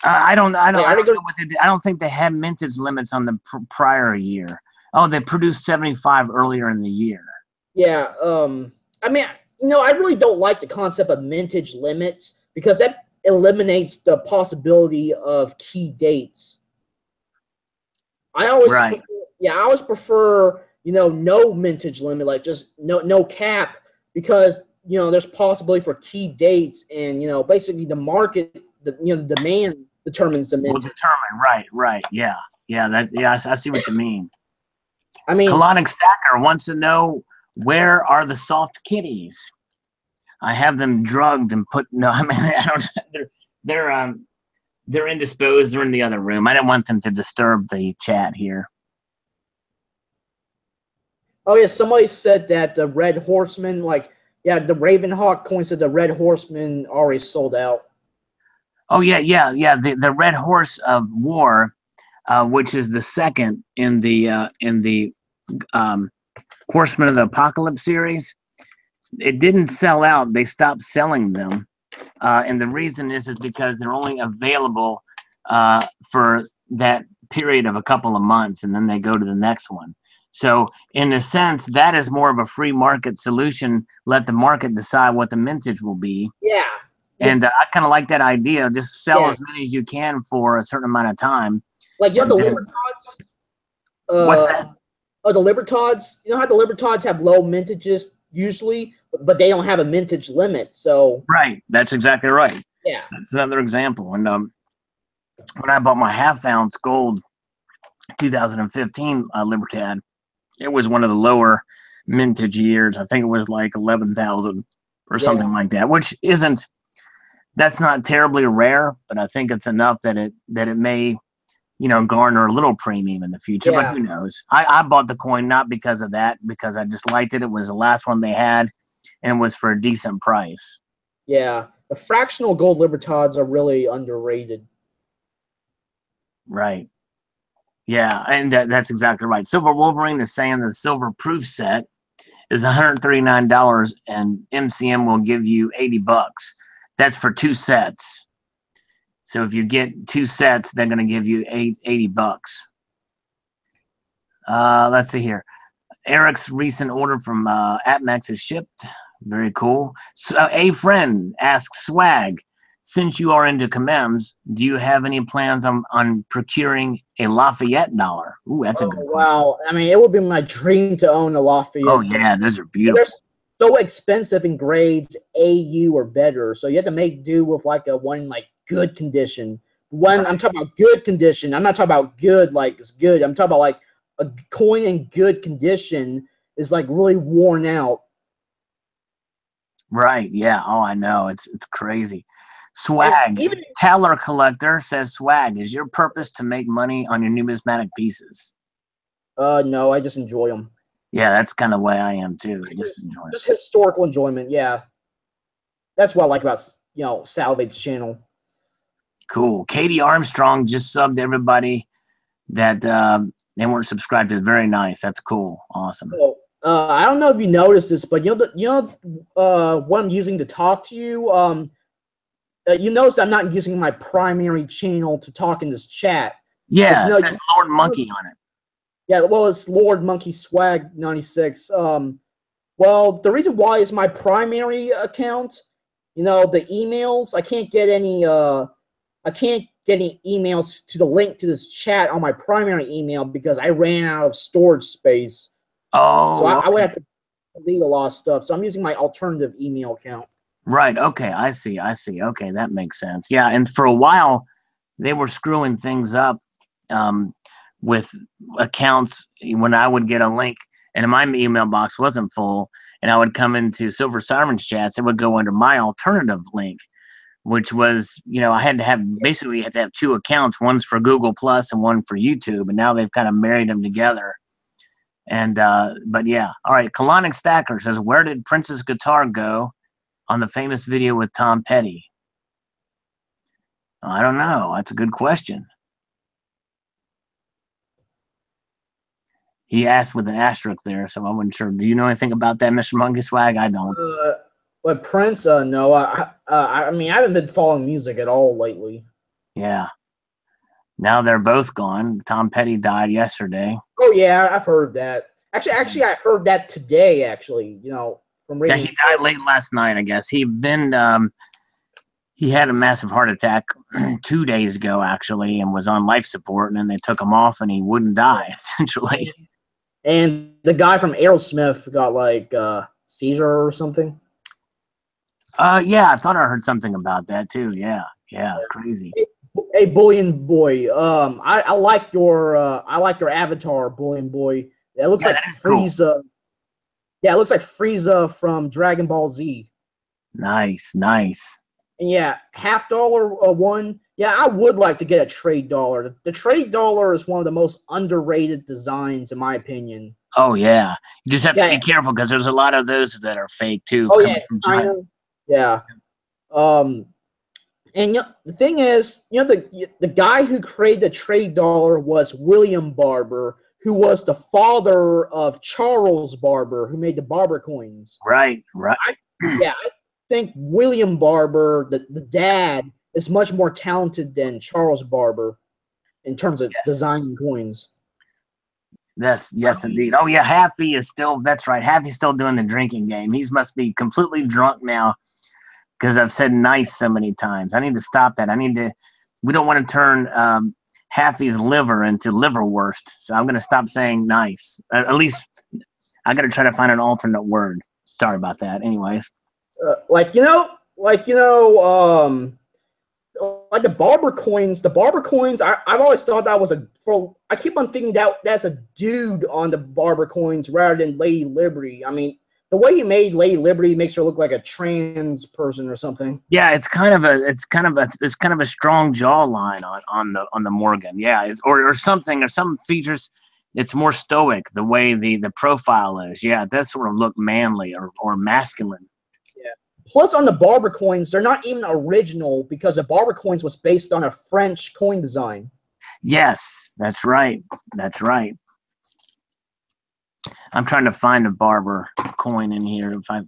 I don't know what they did. I don't think they had mintage limits on the prior year. Oh, they produced 75 earlier in the year. Yeah. I mean, I really don't like the concept of mintage limits because that eliminates the possibility of key dates. I always prefer, no mintage limit, like just no cap, because there's possibility for key dates, and basically the market, the demand determines the mintage. Will determine, right, yeah, I see what you mean. I mean, Colonic Stacker wants to know, where are the soft kitties? I have them drugged and put. No, I mean, I don't. They're indisposed. They're in the other room. I didn't want them to disturb the chat here. Oh yeah, somebody said that the Red Horseman, the Ravenhawk coin said the Red Horseman already sold out. Oh yeah. The Red Horse of War, which is the second in the Horsemen of the Apocalypse series. It didn't sell out. They stopped selling them. And the reason is because they're only available for that period of a couple of months, and then they go to the next one. So in a sense, that is more of a free market solution. Let the market decide what the mintage will be. Yeah. And I kind of like that idea. Just sell as many as you can for a certain amount of time. Like, the Libertads? What's that? Oh, the Libertads? You know how the Libertads have low mintages usually, but they don't have a mintage limit, so... Right. That's exactly right. Yeah. That's another example. And when I bought my half-ounce gold 2015 Libertad. It was one of the lower mintage years. I think it was like 11,000 or something like that, which isn't. That's not terribly rare, but I think it's enough that it may, garner a little premium in the future. But who knows? I bought the coin not because of that, because I just liked it. It was the last one they had, and it was for a decent price. Yeah, the fractional gold Libertads are really underrated. Right. Yeah, and that's exactly right. Silver Wolverine is saying the silver proof set is $139, and MCM will give you $80. That's for 2 sets. So if you get 2 sets, they're going to give you $80. Let's see here. Eric's recent order from AppMax is shipped. Very cool. So, a friend asks Swag, since you are into commems, do you have any plans on procuring a Lafayette dollar? Ooh, that's a good question. Wow. I mean, it would be my dream to own a Lafayette. Oh, yeah, those are beautiful. They're so expensive in grades AU or better, so you have to make do with like a one like good condition. When I'm talking about good condition, I'm not talking about good like it's good. I'm talking about like a coin in good condition is like really worn out. Right, yeah. Oh, I know. It's crazy. Swag. Even Taller Collector says, Swag, is your purpose to make money on your numismatic pieces? No, I just enjoy them. Yeah, that's kind of the way I am too. Just historical enjoyment, yeah. That's what I like about Salivate's channel. Cool. Katie Armstrong just subbed everybody that they weren't subscribed to. Very nice. That's cool. Awesome. So, I don't know if you noticed this, but what I'm using to talk to you. You notice I'm not using my primary channel to talk in this chat. Yeah, it says Lord Monkey on it. Yeah, well, it's Lord MonkeySwag96. Well, the reason why is my primary account. The emails. I can't get any emails to the link to this chat on my primary email because I ran out of storage space. Oh, so I would have to delete a lot of stuff. So I'm using my alternative email account. Right. Okay. I see. Okay, that makes sense. Yeah, and for a while, they were screwing things up with accounts when I would get a link and my email box wasn't full, and I would come into Silver Sirens chats. It would go under my alternative link, which was, I had to have 2 accounts. One's for Google Plus and one for YouTube, and now they've kind of married them together. And but yeah, all right. Colonic Stacker says, where did Prince's guitar go on the famous video with Tom Petty? I don't know. That's a good question. He asked with an asterisk there, so I wasn't sure. Do you know anything about that, Mr. Monkey Swag? I don't. But Prince, no. I mean, I haven't been following music at all lately. Yeah. Now they're both gone. Tom Petty died yesterday. Oh yeah, I've heard that. Actually, I heard that today. Actually, from reading. Yeah, he died late last night. I guess he had a massive heart attack 2 days ago, actually, and was on life support. And then they took him off, and he wouldn't die essentially. And the guy from Aerosmith got like seizure or something. Yeah, I thought I heard something about that too. Yeah, crazy. Hey, Bullion Boy. I like your avatar, Bullion Boy. It looks like Frieza. Cool. Yeah, it looks like Frieza from Dragon Ball Z. Nice. And yeah, $50 one. Yeah, I would like to get a trade dollar. The trade dollar is one of the most underrated designs, in my opinion. Oh yeah, you just have to be careful because there's a lot of those that are fake too. Oh yeah, from China. Yeah. And the thing is, the guy who created the trade dollar was William Barber, who was the father of Charles Barber, who made the Barber coins. Right. I think William Barber, the dad, is much more talented than Charles Barber in terms of designing coins. Yes, indeed. Oh yeah, Happy is still. That's right. Happy's still doing the drinking game. He must be completely drunk now. Because I've said nice so many times. I need to stop that. We don't want to turn Happy's liver into liverwurst. So I'm going to stop saying nice. At least I got to try to find an alternate word. Sorry about that. Anyways. Like like the barber coins. The barber coins. I've always thought that was I keep on thinking that's a dude on the barber coins rather than Lady Liberty. I mean, the way he made Lady Liberty makes her look like a trans person or something. Yeah, it's kind of a strong jawline on the Morgan. Yeah, or something, or some features. It's more stoic the way the profile is. Yeah, it does sort of look manly or masculine. Yeah. Plus, on the barber coins, they're not even original because the barber coins was based on a French coin design. Yes, that's right. That's right. I'm trying to find a barber coin in here. If I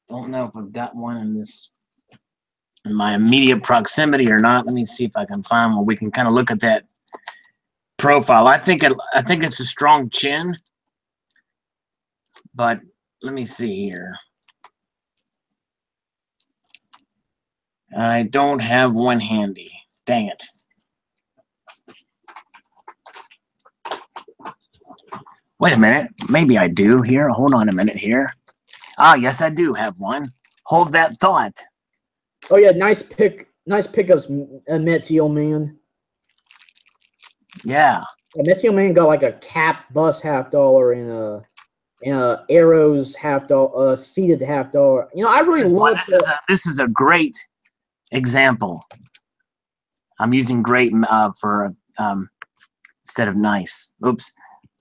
don't know if I've got one in my immediate proximity or not. Let me see if I can find one. We can kind of look at that profile. I think it's a strong chin, but let me see here. I don't have one handy. Dang it. Wait a minute. Maybe I do here. Hold on a minute here. Ah, yes, I do have one. Hold that thought. Oh yeah, nice pickups, Metal Man. Yeah. Metal Man got like a cap bus $50 and a arrows $50, seated $50. You know, I really love this is a great example. I'm using great for instead of nice. Oops.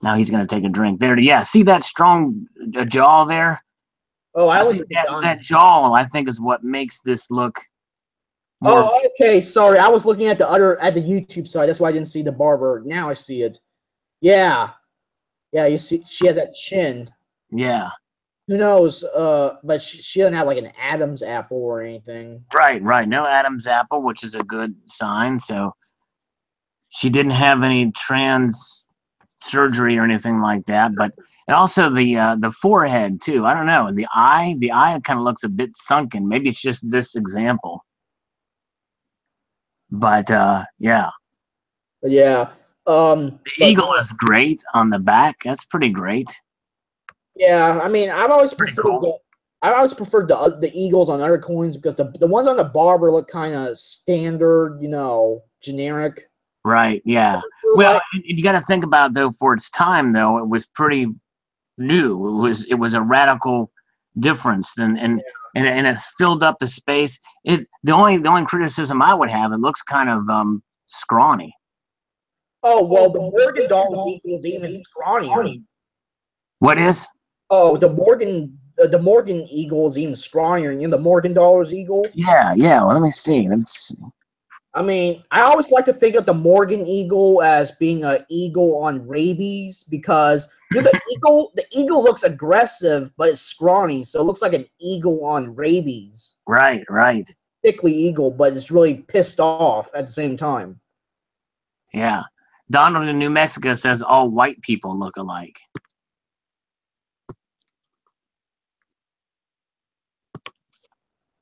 Now he's going to take a drink. There, yeah. See that strong jaw there? Oh, I think that jaw, I think, is what makes this look more. Oh, okay. Sorry, I was looking at the YouTube side. That's why I didn't see the barber. Now I see it. Yeah, yeah. You see, she has that chin. Yeah. Who knows? But she doesn't have like an Adam's apple or anything. Right, right. No Adam's apple, which is a good sign. So she didn't have any trans surgery or anything like that. But and also the forehead too. I don't know. The eye kind of looks a bit sunken. Maybe it's just this example. But yeah. Yeah. The eagle is great on the back. That's pretty great. Yeah, I mean, I've always preferred the eagles on other coins because the ones on the barber look kind of standard, you know, generic. Right. Yeah. Well, you got to think about though. For its time, though, it was pretty new. It was a radical difference, and it's filled up the space. The only criticism I would have, it looks kind of scrawny. Oh well, the Morgan Dolls equals even scrawnier. What is? Oh, the Morgan eagle is even scrawnier. You know, the Morgan Dollars eagle. Yeah, yeah. Well, let me see. I mean, I always like to think of the Morgan eagle as being an eagle on rabies because you know, the eagle looks aggressive, but it's scrawny, so it looks like an eagle on rabies. Right, right. Thickly eagle, but it's really pissed off at the same time. Yeah. Donald in New Mexico says all white people look alike.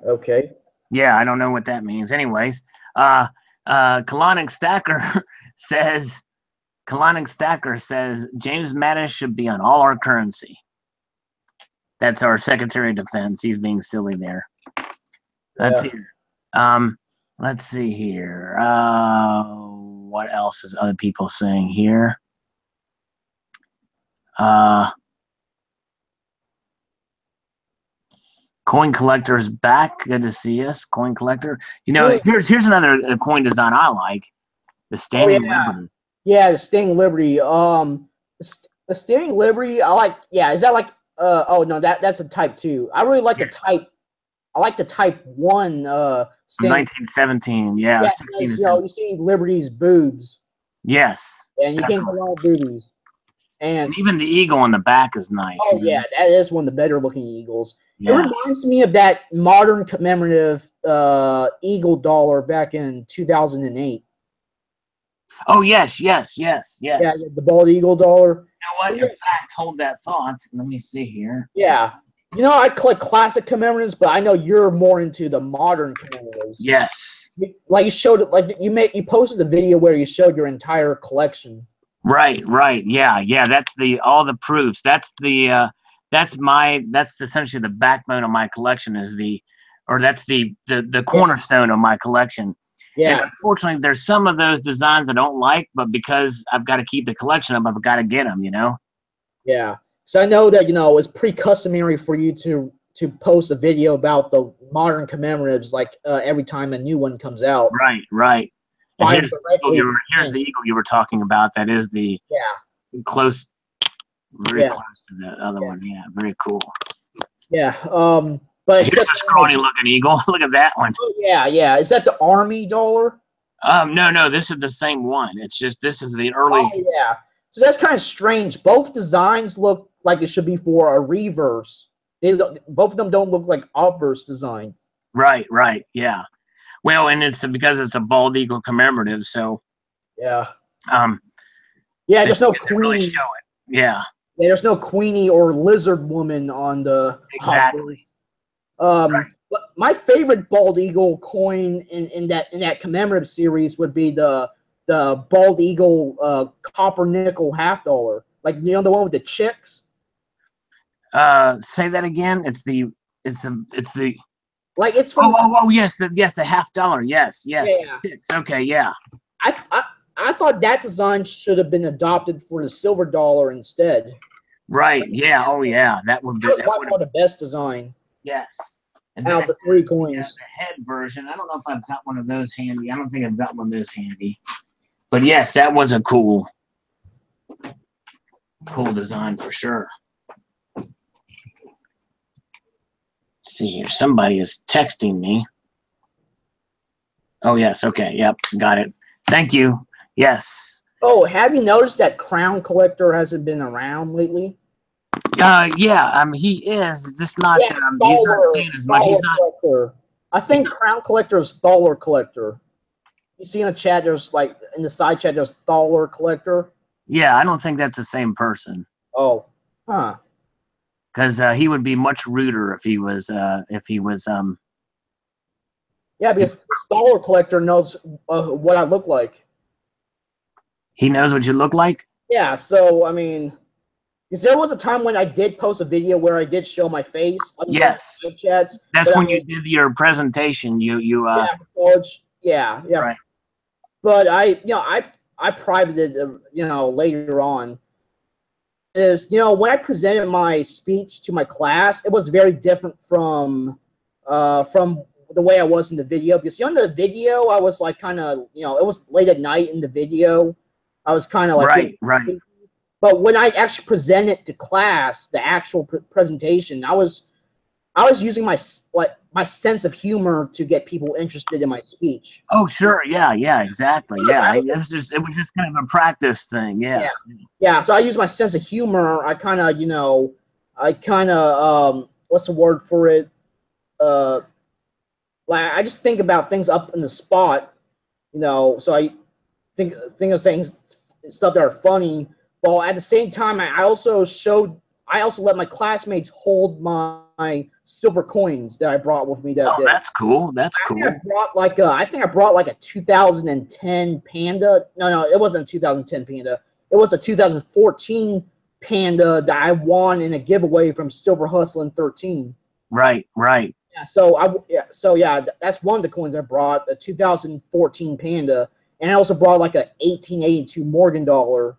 Okay. Yeah, I don't know what that means. Anyways, Colonic Stacker says James Mattis should be on all our currency. That's our Secretary of Defense. He's being silly there. Let's see. Let's see here. What else is other people saying here? Coin Collector's back. Good to see us, Coin Collector. You know, here's another coin design I like. The Standing Liberty. Yeah, the Standing Liberty. The Standing Liberty, I like. Yeah, is that like? Oh no, that's a Type 2. I really like the Type. I like the Type 1. 1917. Yeah, 16. You see Liberty's boobs. Yes. And you can't go wrong with boobies. And even the eagle on the back is nice. Oh yeah, that is one of the better looking eagles. Yeah. It reminds me of that modern commemorative eagle dollar back in 2008. Oh yes. Yeah, the bald eagle dollar. You know what? In fact, hold that thought. Let me see here. Yeah. You know, I collect classic commemoratives, but I know you're more into the modern commemoratives. Yes. Like you showed it, like you posted the video where you showed your entire collection. Right. Yeah. That's all the proofs. That's essentially the backbone of my collection is the or that's the cornerstone of my collection. Yeah. And unfortunately, there's some of those designs I don't like, but because I've got to keep the collection up, I've got to get them, you know? Yeah. So I know that, you know, it's pretty customary for you to post a video about the modern commemoratives, like every time a new one comes out. Right, right. And here's the eagle you were talking about. That is the close, very close to the other one. Yeah, very cool. Yeah. But here's a scrawny looking eagle. Look at that one. Oh, yeah, yeah. Is that the Army dollar? No, this is the same one. It's just this is the early. Oh, yeah. So that's kind of strange. Both designs look like it should be for a reverse. Both of them don't look like obverse design. Right, right, yeah. Well, and it's because it's a bald eagle commemorative, so yeah. Yeah, there's no queenie. Really show it. Yeah. Yeah, there's no queenie or lizard woman on the exactly. Right. But my favorite bald eagle coin in that commemorative series would be the bald eagle copper nickel $half. Like, you know, the one with the chicks. Say that again. It's the like it's from yes, the $half. Yes. Yeah. Chicks. Okay, yeah. I thought that design should have been adopted for the silver dollar instead. Right. Yeah. Oh yeah. That would be by far the best design. Yes. And out of the 3 coins. The head version. I don't know if I've got one of those handy. I don't think I've got one of those handy. But yes, that was a cool design for sure. Let's see here. Somebody is texting me. Oh yes. Okay. Yep. Got it. Thank you. Yes. Oh, have you noticed that Crown Collector hasn't been around lately? Yeah, he is just not. He's not seeing as much. He's not. Collector. I think Crown Collector is Thaler Collector. You see in the chat, there's like in the side chat, there's Thaler Collector. Yeah, I don't think that's the same person. Oh, huh? Because he would be much ruder if he was. Yeah, because Thaler Collector knows what I look like. He knows what you look like? Yeah, so I mean. Because there was a time when I did post a video where I did show my face. Yes. Chats, that's when you did your presentation. Yeah, college. Yeah. Right. But I privated later on. When I presented my speech to my class, it was very different from the way I was in the video. Because in the video, I was like kind of it was late at night in the video. I was kind of like right. But when I actually presented to class, the actual presentation, I was using my sense of humor to get people interested in my speech. Oh, sure, yeah, exactly, yeah. It was just kind of a practice thing, yeah. So I use my sense of humor. I kind of, what's the word for it? Like I just think about things up in the spot, So I think of saying stuff that are funny. Well, at the same time, I also let my classmates hold my silver coins that I brought with me that day. That's cool. That's cool. I think I brought like a 2010 Panda. No, it wasn't a 2010 Panda. It was a 2014 Panda that I won in a giveaway from Silver Hustlin' 13. Right. Yeah. So that's one of the coins I brought, the 2014 Panda, and I also brought like a 1882 Morgan dollar.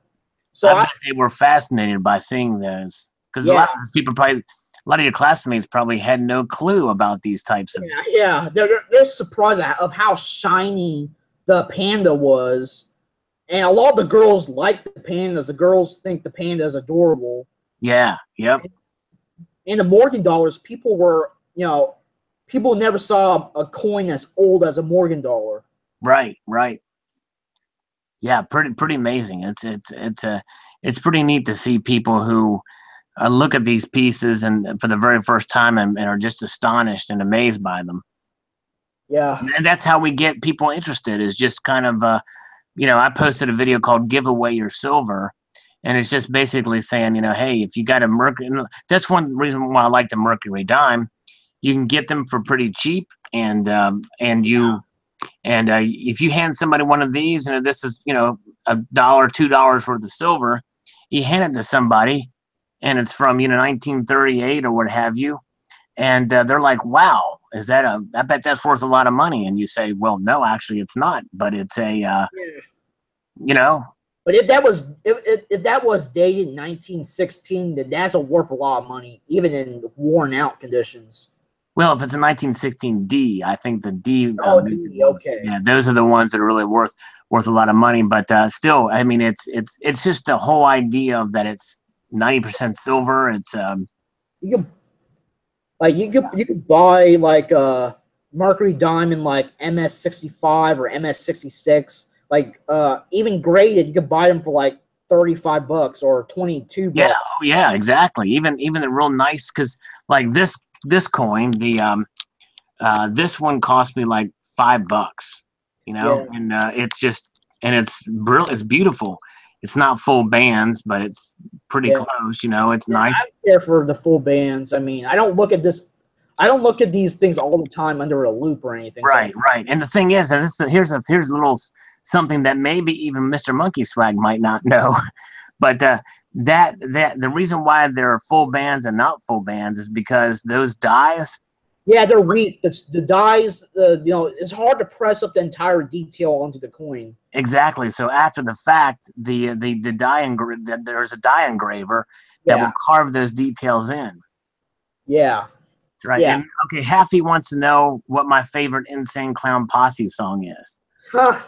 So I bet they were fascinated by seeing those because a lot of these people a lot of your classmates probably had no clue about these types of. Yeah, they're surprised of how shiny the Panda was, and a lot of the girls like the pandas. The girls think the panda is adorable. Yeah. Yep. And the Morgan dollars, people never saw a coin as old as a Morgan dollar. Right. Yeah, pretty amazing. It's pretty neat to see people who look at these pieces and for the very first time and are just astonished and amazed by them. Yeah, and that's how we get people interested. Is just kind of I posted a video called "Give Away Your Silver," and it's just basically saying hey, if you got a Mercury, that's one reason why I like the Mercury Dime. You can get them for pretty cheap, and if you hand somebody one of these, and this is, $1, $2 worth of silver, you hand it to somebody, and it's from, 1938 or what have you, and they're like, wow, Is that I bet that's worth a lot of money. And you say, well, no, actually it's not, but it's a, you know. But if that was dated in 1916, then that's worth a lot of money, even in worn out conditions. Well, if it's a 1916 D, I think the D. D, okay. Yeah, those are the ones that are really worth a lot of money. But still, I mean, it's just the whole idea of that it's 90% silver. It's you could buy like Mercury Dime in like MS65 or MS66. Like even graded, you could buy them for like $35 or $22. Yeah, oh yeah, exactly. Even the real nice, because like this coin, the this one cost me like $5, you know, and it's just, and it's brilliant. It's beautiful. It's not full bands, but it's pretty close. You know, it's nice. I don't care for the full bands. I mean, I don't look at this. I don't look at these things all the time under a loop or anything. Right, right. And the thing is, and here's a little something that maybe even Mr. Monkey Swag might not know, but that the reason why there are full bands and not full bands is because those dies. Yeah, they're weak. The dies, you know, it's hard to press up the entire detail onto the coin. Exactly. So after the fact, the die there's a die engraver that will carve those details in. Yeah. Right. Yeah. And, okay, Haffy wants to know what my favorite Insane Clown Posse song is. Huh.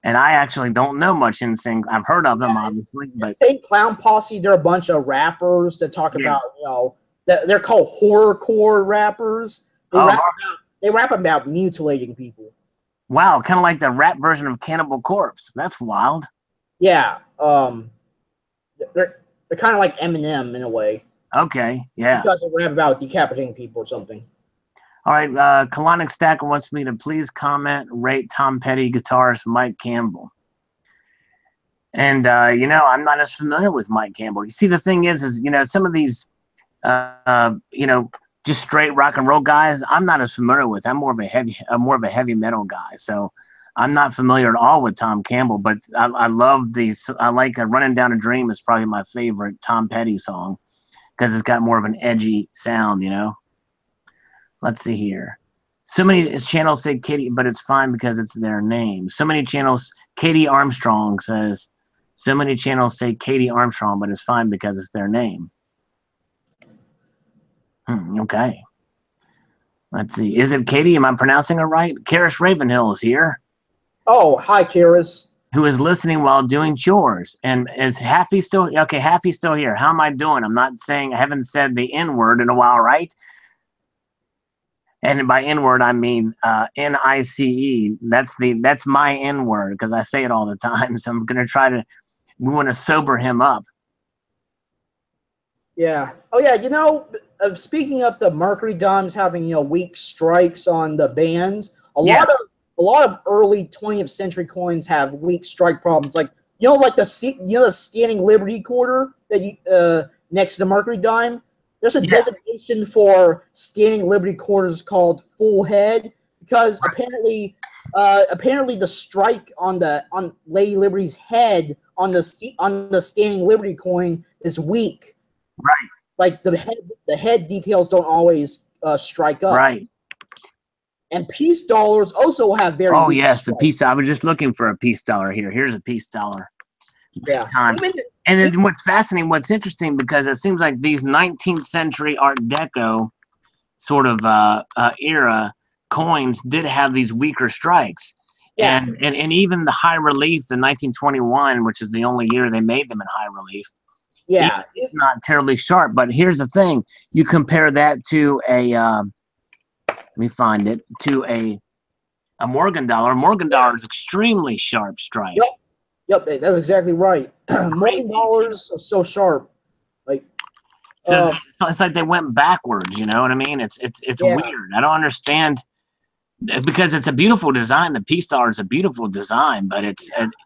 And I actually don't know much Insane. I've heard of them, obviously. But Insane Clown Posse, they're a bunch of rappers that talk about, you know, they're called horrorcore rappers. They rap about mutilating people. Wow, kind of like the rap version of Cannibal Corpse. That's wild. Yeah. They're kind of like Eminem in a way. Okay, yeah. Because they rap about decapitating people or something. All right, Colonic Stacker wants me to please comment, rate Tom Petty guitarist Mike Campbell. And, you know, I'm not as familiar with Mike Campbell. You see, the thing is, you know, some of these, you know, just straight rock and roll guys, I'm not as familiar with. I'm more of a heavy metal guy. So I'm not familiar at all with Tom Campbell, but I love these. I like Running Down a Dream is probably my favorite Tom Petty song because it's got more of an edgy sound, you know. Let's see here. So many channels say Katie, but it's fine because it's their name. So many channels, Katie Armstrong says, so many channels say Katie Armstrong, but it's fine because it's their name. Okay. Let's see. Is it Katie? Am I pronouncing it right? Karis Ravenhill is here. Oh, hi, Karis. Who is listening while doing chores. And is Haffy still? Okay, Haffy's still here. How am I doing? I'm not saying, I haven't said the N-word in a while, right? And by N-word, I mean N-I-C-E. That's my N-word because I say it all the time. So I'm going to try to, we want to sober him up. Yeah. Oh, yeah. You know, speaking of the Mercury Dimes having, you know, weak strikes on the bands, a lot of early 20th century coins have weak strike problems. Like, you know, like the Standing Liberty quarter that you next to the Mercury Dime. There's a designation for Standing Liberty quarters called full head because apparently the strike on Lady Liberty's head on the Standing Liberty coin is weak. Right. Like the head details don't always strike up. Right. And peace dollars also have very weak yes, strikes. the peace. I was just looking for a peace dollar here. Here's a peace dollar. Yeah. And then what's fascinating, what's interesting, because it seems like these 19th century Art Deco sort of era coins did have these weaker strikes. Yeah. And even the high relief, the 1921, which is the only year they made them in high relief. Yeah. It's not terribly sharp. But here's the thing. You compare that to a, let me find it, to a Morgan dollar. Morgan dollar is extremely sharp strike. Yep, that's exactly right. Morgan dollars are so sharp. Like, so it's like they went backwards. You know what I mean? It's weird. I don't understand because it's a beautiful design. The peace dollar is a beautiful design, but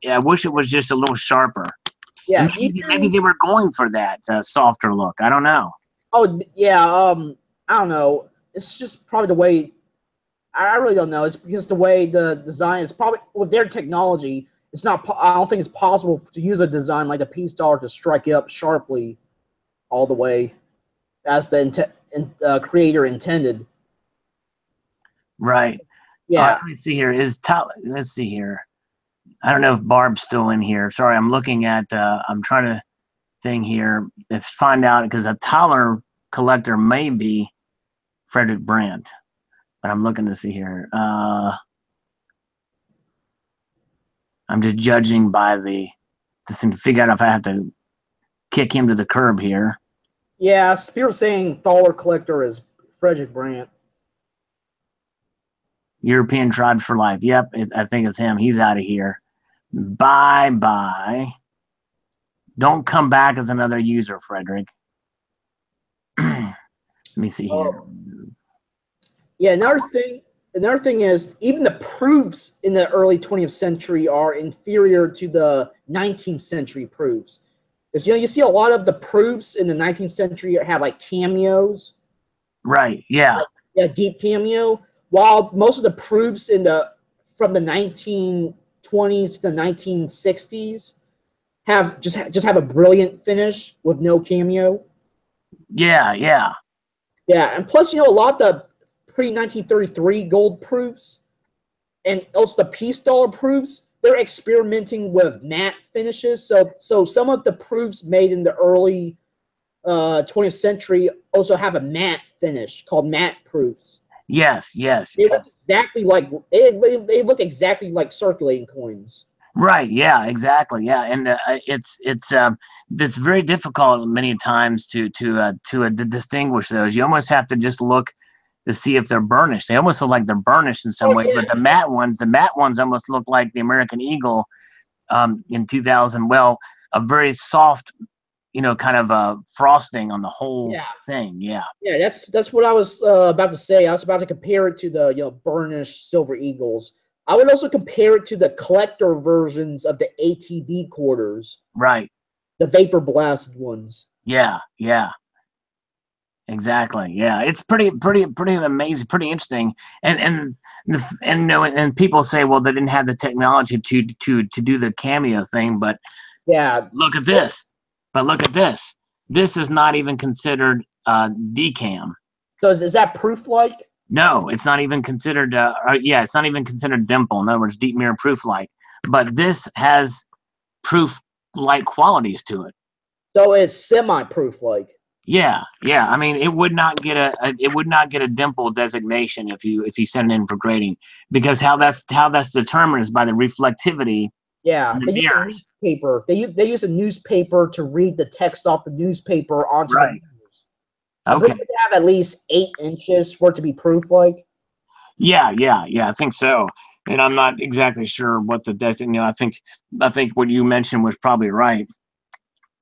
I wish it was just a little sharper. Yeah, maybe they were going for that softer look. I don't know. Oh yeah, I don't know. It's just probably the way. I really don't know. It's because the way the design is probably with their technology. It's not. I don't think it's possible to use a design like a peace dollar to strike it up sharply, all the way, as the creator intended. Right. Yeah. Let me see here. Let's see here. I don't know if Barb's still in here. Sorry, I'm looking at. I'm trying to thing here. Let's find out because a Tyler collector may be Frederick Brandt, but I'm looking to see here. I'm just judging by this thing to figure out if I have to kick him to the curb here. Yeah, Spirit saying Thaler collector is Frederick Brandt. European Tribes for Life. Yep, I think it's him. He's out of here. Bye-bye. Don't come back as another user, Frederick. Let me see here. Yeah, another thing is even the proofs in the early 20th century are inferior to the 19th century proofs. Because you see a lot of the proofs in the 19th century have like cameos. Right, yeah. Yeah, deep cameo. While most of the proofs from the 1920s to the 1960s just have a brilliant finish with no cameo. Yeah. Yeah, and plus, a lot of the pre-1933 gold proofs and also the peace dollar proofs, they're experimenting with matte finishes. So some of the proofs made in the early 20th century also have a matte finish called matte proofs. Yes. They look exactly like they look exactly like circulating coins. Right. Yeah. Exactly. Yeah. And it's very difficult many times to distinguish those. You almost have to just look to see if they're burnished. They almost look like they're burnished in some ways. Yeah. But the matte ones almost look like the American Eagle in 2000. Well, a very soft, kind of frosting on the whole thing. Yeah. Yeah, that's what I was about to say. I was about to compare it to the burnished Silver Eagles. I would also compare it to the collector versions of the ATB quarters. Right. The vapor blasted ones. Yeah. Exactly. Yeah, it's pretty amazing, pretty interesting. And people say, well, they didn't have the technology to do the cameo thing, but yeah, look at this. But look at this. This is not even considered decam. So is that proof-like? No, it's not even considered. It's not even considered dimple. In other words, deep mirror proof-like. But this has proof-like qualities to it. So it's semi-proof-like. Yeah. I mean, it would not get a dimple designation if you send it in for grading, because how that's determined is by the reflectivity. Yeah, they use a newspaper. They use a newspaper to read the text off the newspaper onto the mirrors. Okay. They have at least 8 inches for it to be proof-like. Yeah, I think so. And I'm not exactly sure what the designation. I think what you mentioned was probably right.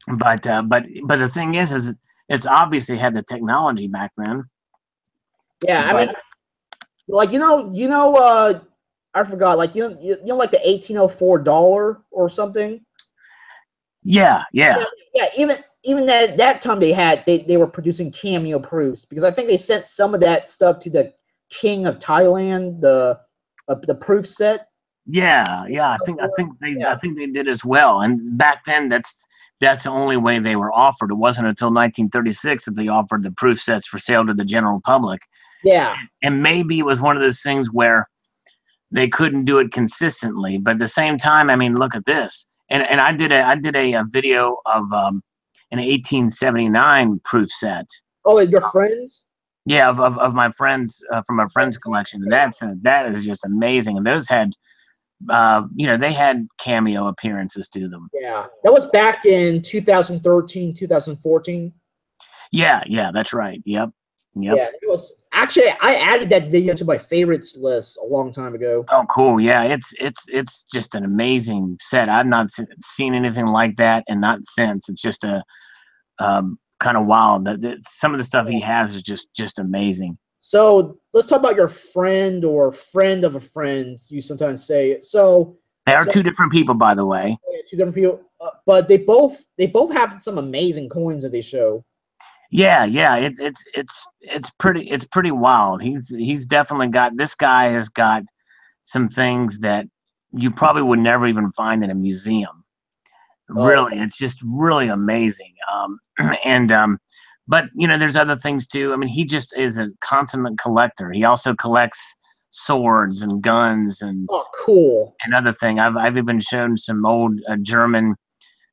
But the thing is it's obviously had the technology back then. Yeah, I mean, like I forgot, like like the 1804 dollar or something. Yeah. Even that time they were producing cameo proofs, because I think they sent some of that stuff to the King of Thailand, the proof set. Yeah. I think they did as well. And back then that's the only way they were offered. It wasn't until 1936 that they offered the proof sets for sale to the general public. Yeah. And maybe it was one of those things where they couldn't do it consistently, but at the same time, I mean, look at this. And I did a video of an 1879 proof set. Oh, your friends? Yeah, of my friends, from my friends' collection. And that is just amazing. And those had they had cameo appearances to them. Yeah, that was back in 2013, 2014. Yeah, that's right. Yep. Yeah, it was actually, I added that video to my favorites list a long time ago. Oh, cool. Yeah, it's just an amazing set. I've not seen anything like that, and not since. It's just a kind of wild. That some of the stuff he has is just amazing. So let's talk about your friend or friend of a friend, you sometimes say. So they are two different people, by the way. Yeah, two different people, but they both have some amazing coins that they show. Yeah, it's pretty wild. He's definitely got, this guy has got some things that you probably would never even find in a museum. Really, it's just really amazing. But there's other things too. I mean, he just is a consummate collector. He also collects swords and guns Oh, cool. and other thing. I've even shown some old German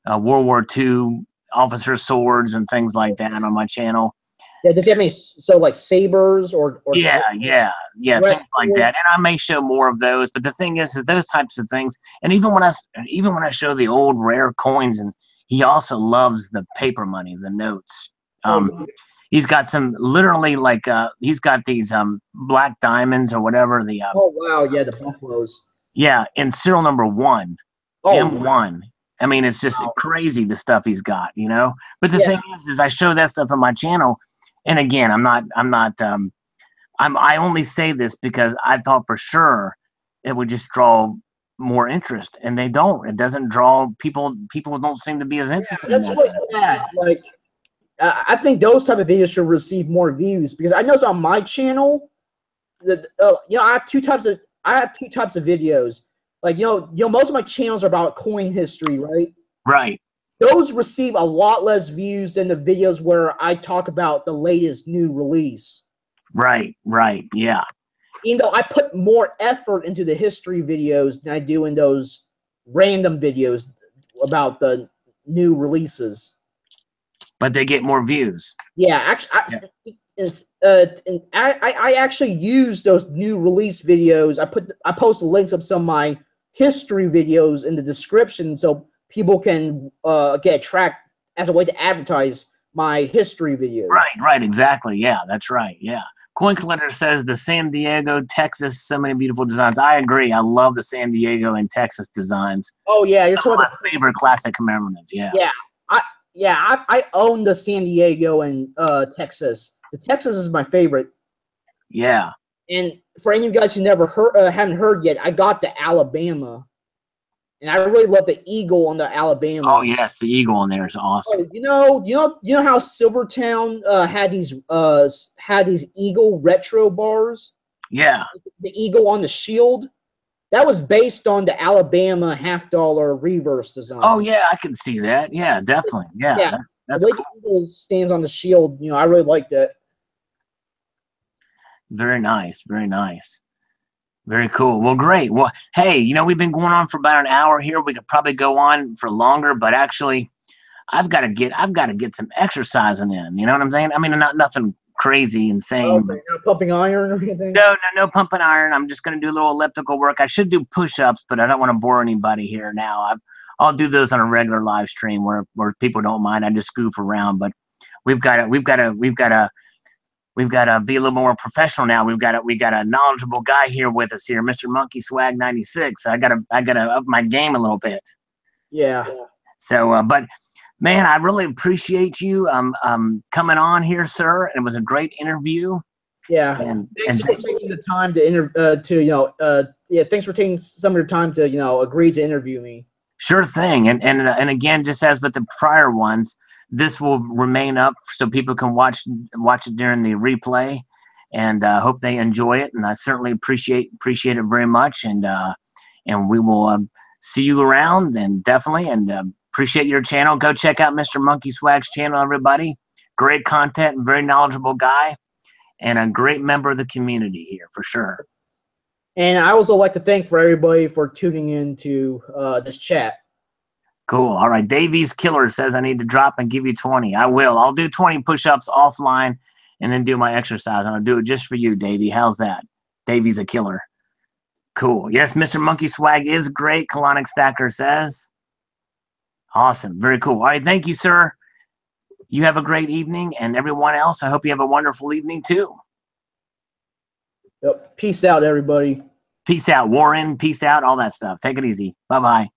World War II officer swords and things like that on my channel. Yeah, does he have any like sabers or yeah, things like that. And I may show more of those. But the thing is those types of things. And even when I show the old rare coins, and he also loves the paper money, the notes. He's got some literally like he's got these black diamonds or whatever the oh wow, yeah, the buffaloes. Yeah, in serial number 1. M1. I mean, it's just crazy the stuff he's got, you know. But the thing is I show that stuff on my channel, and again, I only say this because I thought for sure it would just draw more interest, and they don't. It doesn't draw people. People don't seem to be as interested. That's what's sad. Like, I think those type of videos should receive more views, because I notice on my channel that you know, I have two types of videos. Like, you know, most of my channels are about coin history, right? Right. Those receive a lot less views than the videos where I talk about the latest new release. Right, yeah. Even though I put more effort into the history videos than I do in those random videos about the new releases. But they get more views. Yeah, actually, I actually use those new release videos. I post the links of some of my history videos in the description so people can get tracked as a way to advertise my history videos. Right, exactly. Yeah, that's right. Yeah. Coin Collector says the San Diego, Texas, so many beautiful designs. I agree. I love the San Diego and Texas designs. Oh yeah, you're talking about my favorite classic commemorative. Yeah. I own the San Diego and Texas. The Texas is my favorite. Yeah. And for any of you guys who haven't heard yet, I got the Alabama, and I really love the eagle on the Alabama. Oh yes, the eagle on there is awesome. Oh, you know how Silvertown had these eagle retro bars. Yeah. The eagle on the shield. That was based on the Alabama $50 reverse design. Oh yeah, I can see that. Yeah, definitely. Yeah. That's the way the eagle stands on the shield, you know, I really like that. Very nice. Very cool. Well, great. Well, hey, you know, we've been going on for about an hour here. We could probably go on for longer, but actually, I've got to get some exercising in. You know what I'm saying? I mean, nothing crazy, insane. Okay, no pumping iron or anything? No pumping iron. I'm just going to do a little elliptical work. I should do push-ups, but I don't want to bore anybody here now. I'll do those on a regular live stream where people don't mind. I just goof around, but we've got to be a little more professional now. We got a knowledgeable guy here with us here, MrMonkeySwag96. I gotta up my game a little bit. Yeah. So, but man, I really appreciate you coming on here, sir. It was a great interview. Yeah. Thanks for taking the time to thanks for taking some of your time to agree to interview me. Sure thing. And again, just as with the prior ones, this will remain up so people can watch it during the replay, and hope they enjoy it. And I certainly appreciate it very much. And we will see you around, and definitely, and appreciate your channel. Go check out Mr. Monkey Swag's channel, everybody. Great content, very knowledgeable guy, and a great member of the community here for sure. And I also like to thank for everybody for tuning in to this chat. Cool. All right. Davies Killer says I need to drop and give you 20. I will. I'll do 20 push-ups offline and then do my exercise. And I'll do it just for you, Davey. How's that? Davey's a killer. Cool. Yes, Mr. Monkey Swag is great, Colonic Stacker says. Awesome. Very cool. All right. Thank you, sir. You have a great evening. And everyone else, I hope you have a wonderful evening, too. Yep. Peace out, everybody. Peace out, Warren. Peace out. All that stuff. Take it easy. Bye-bye.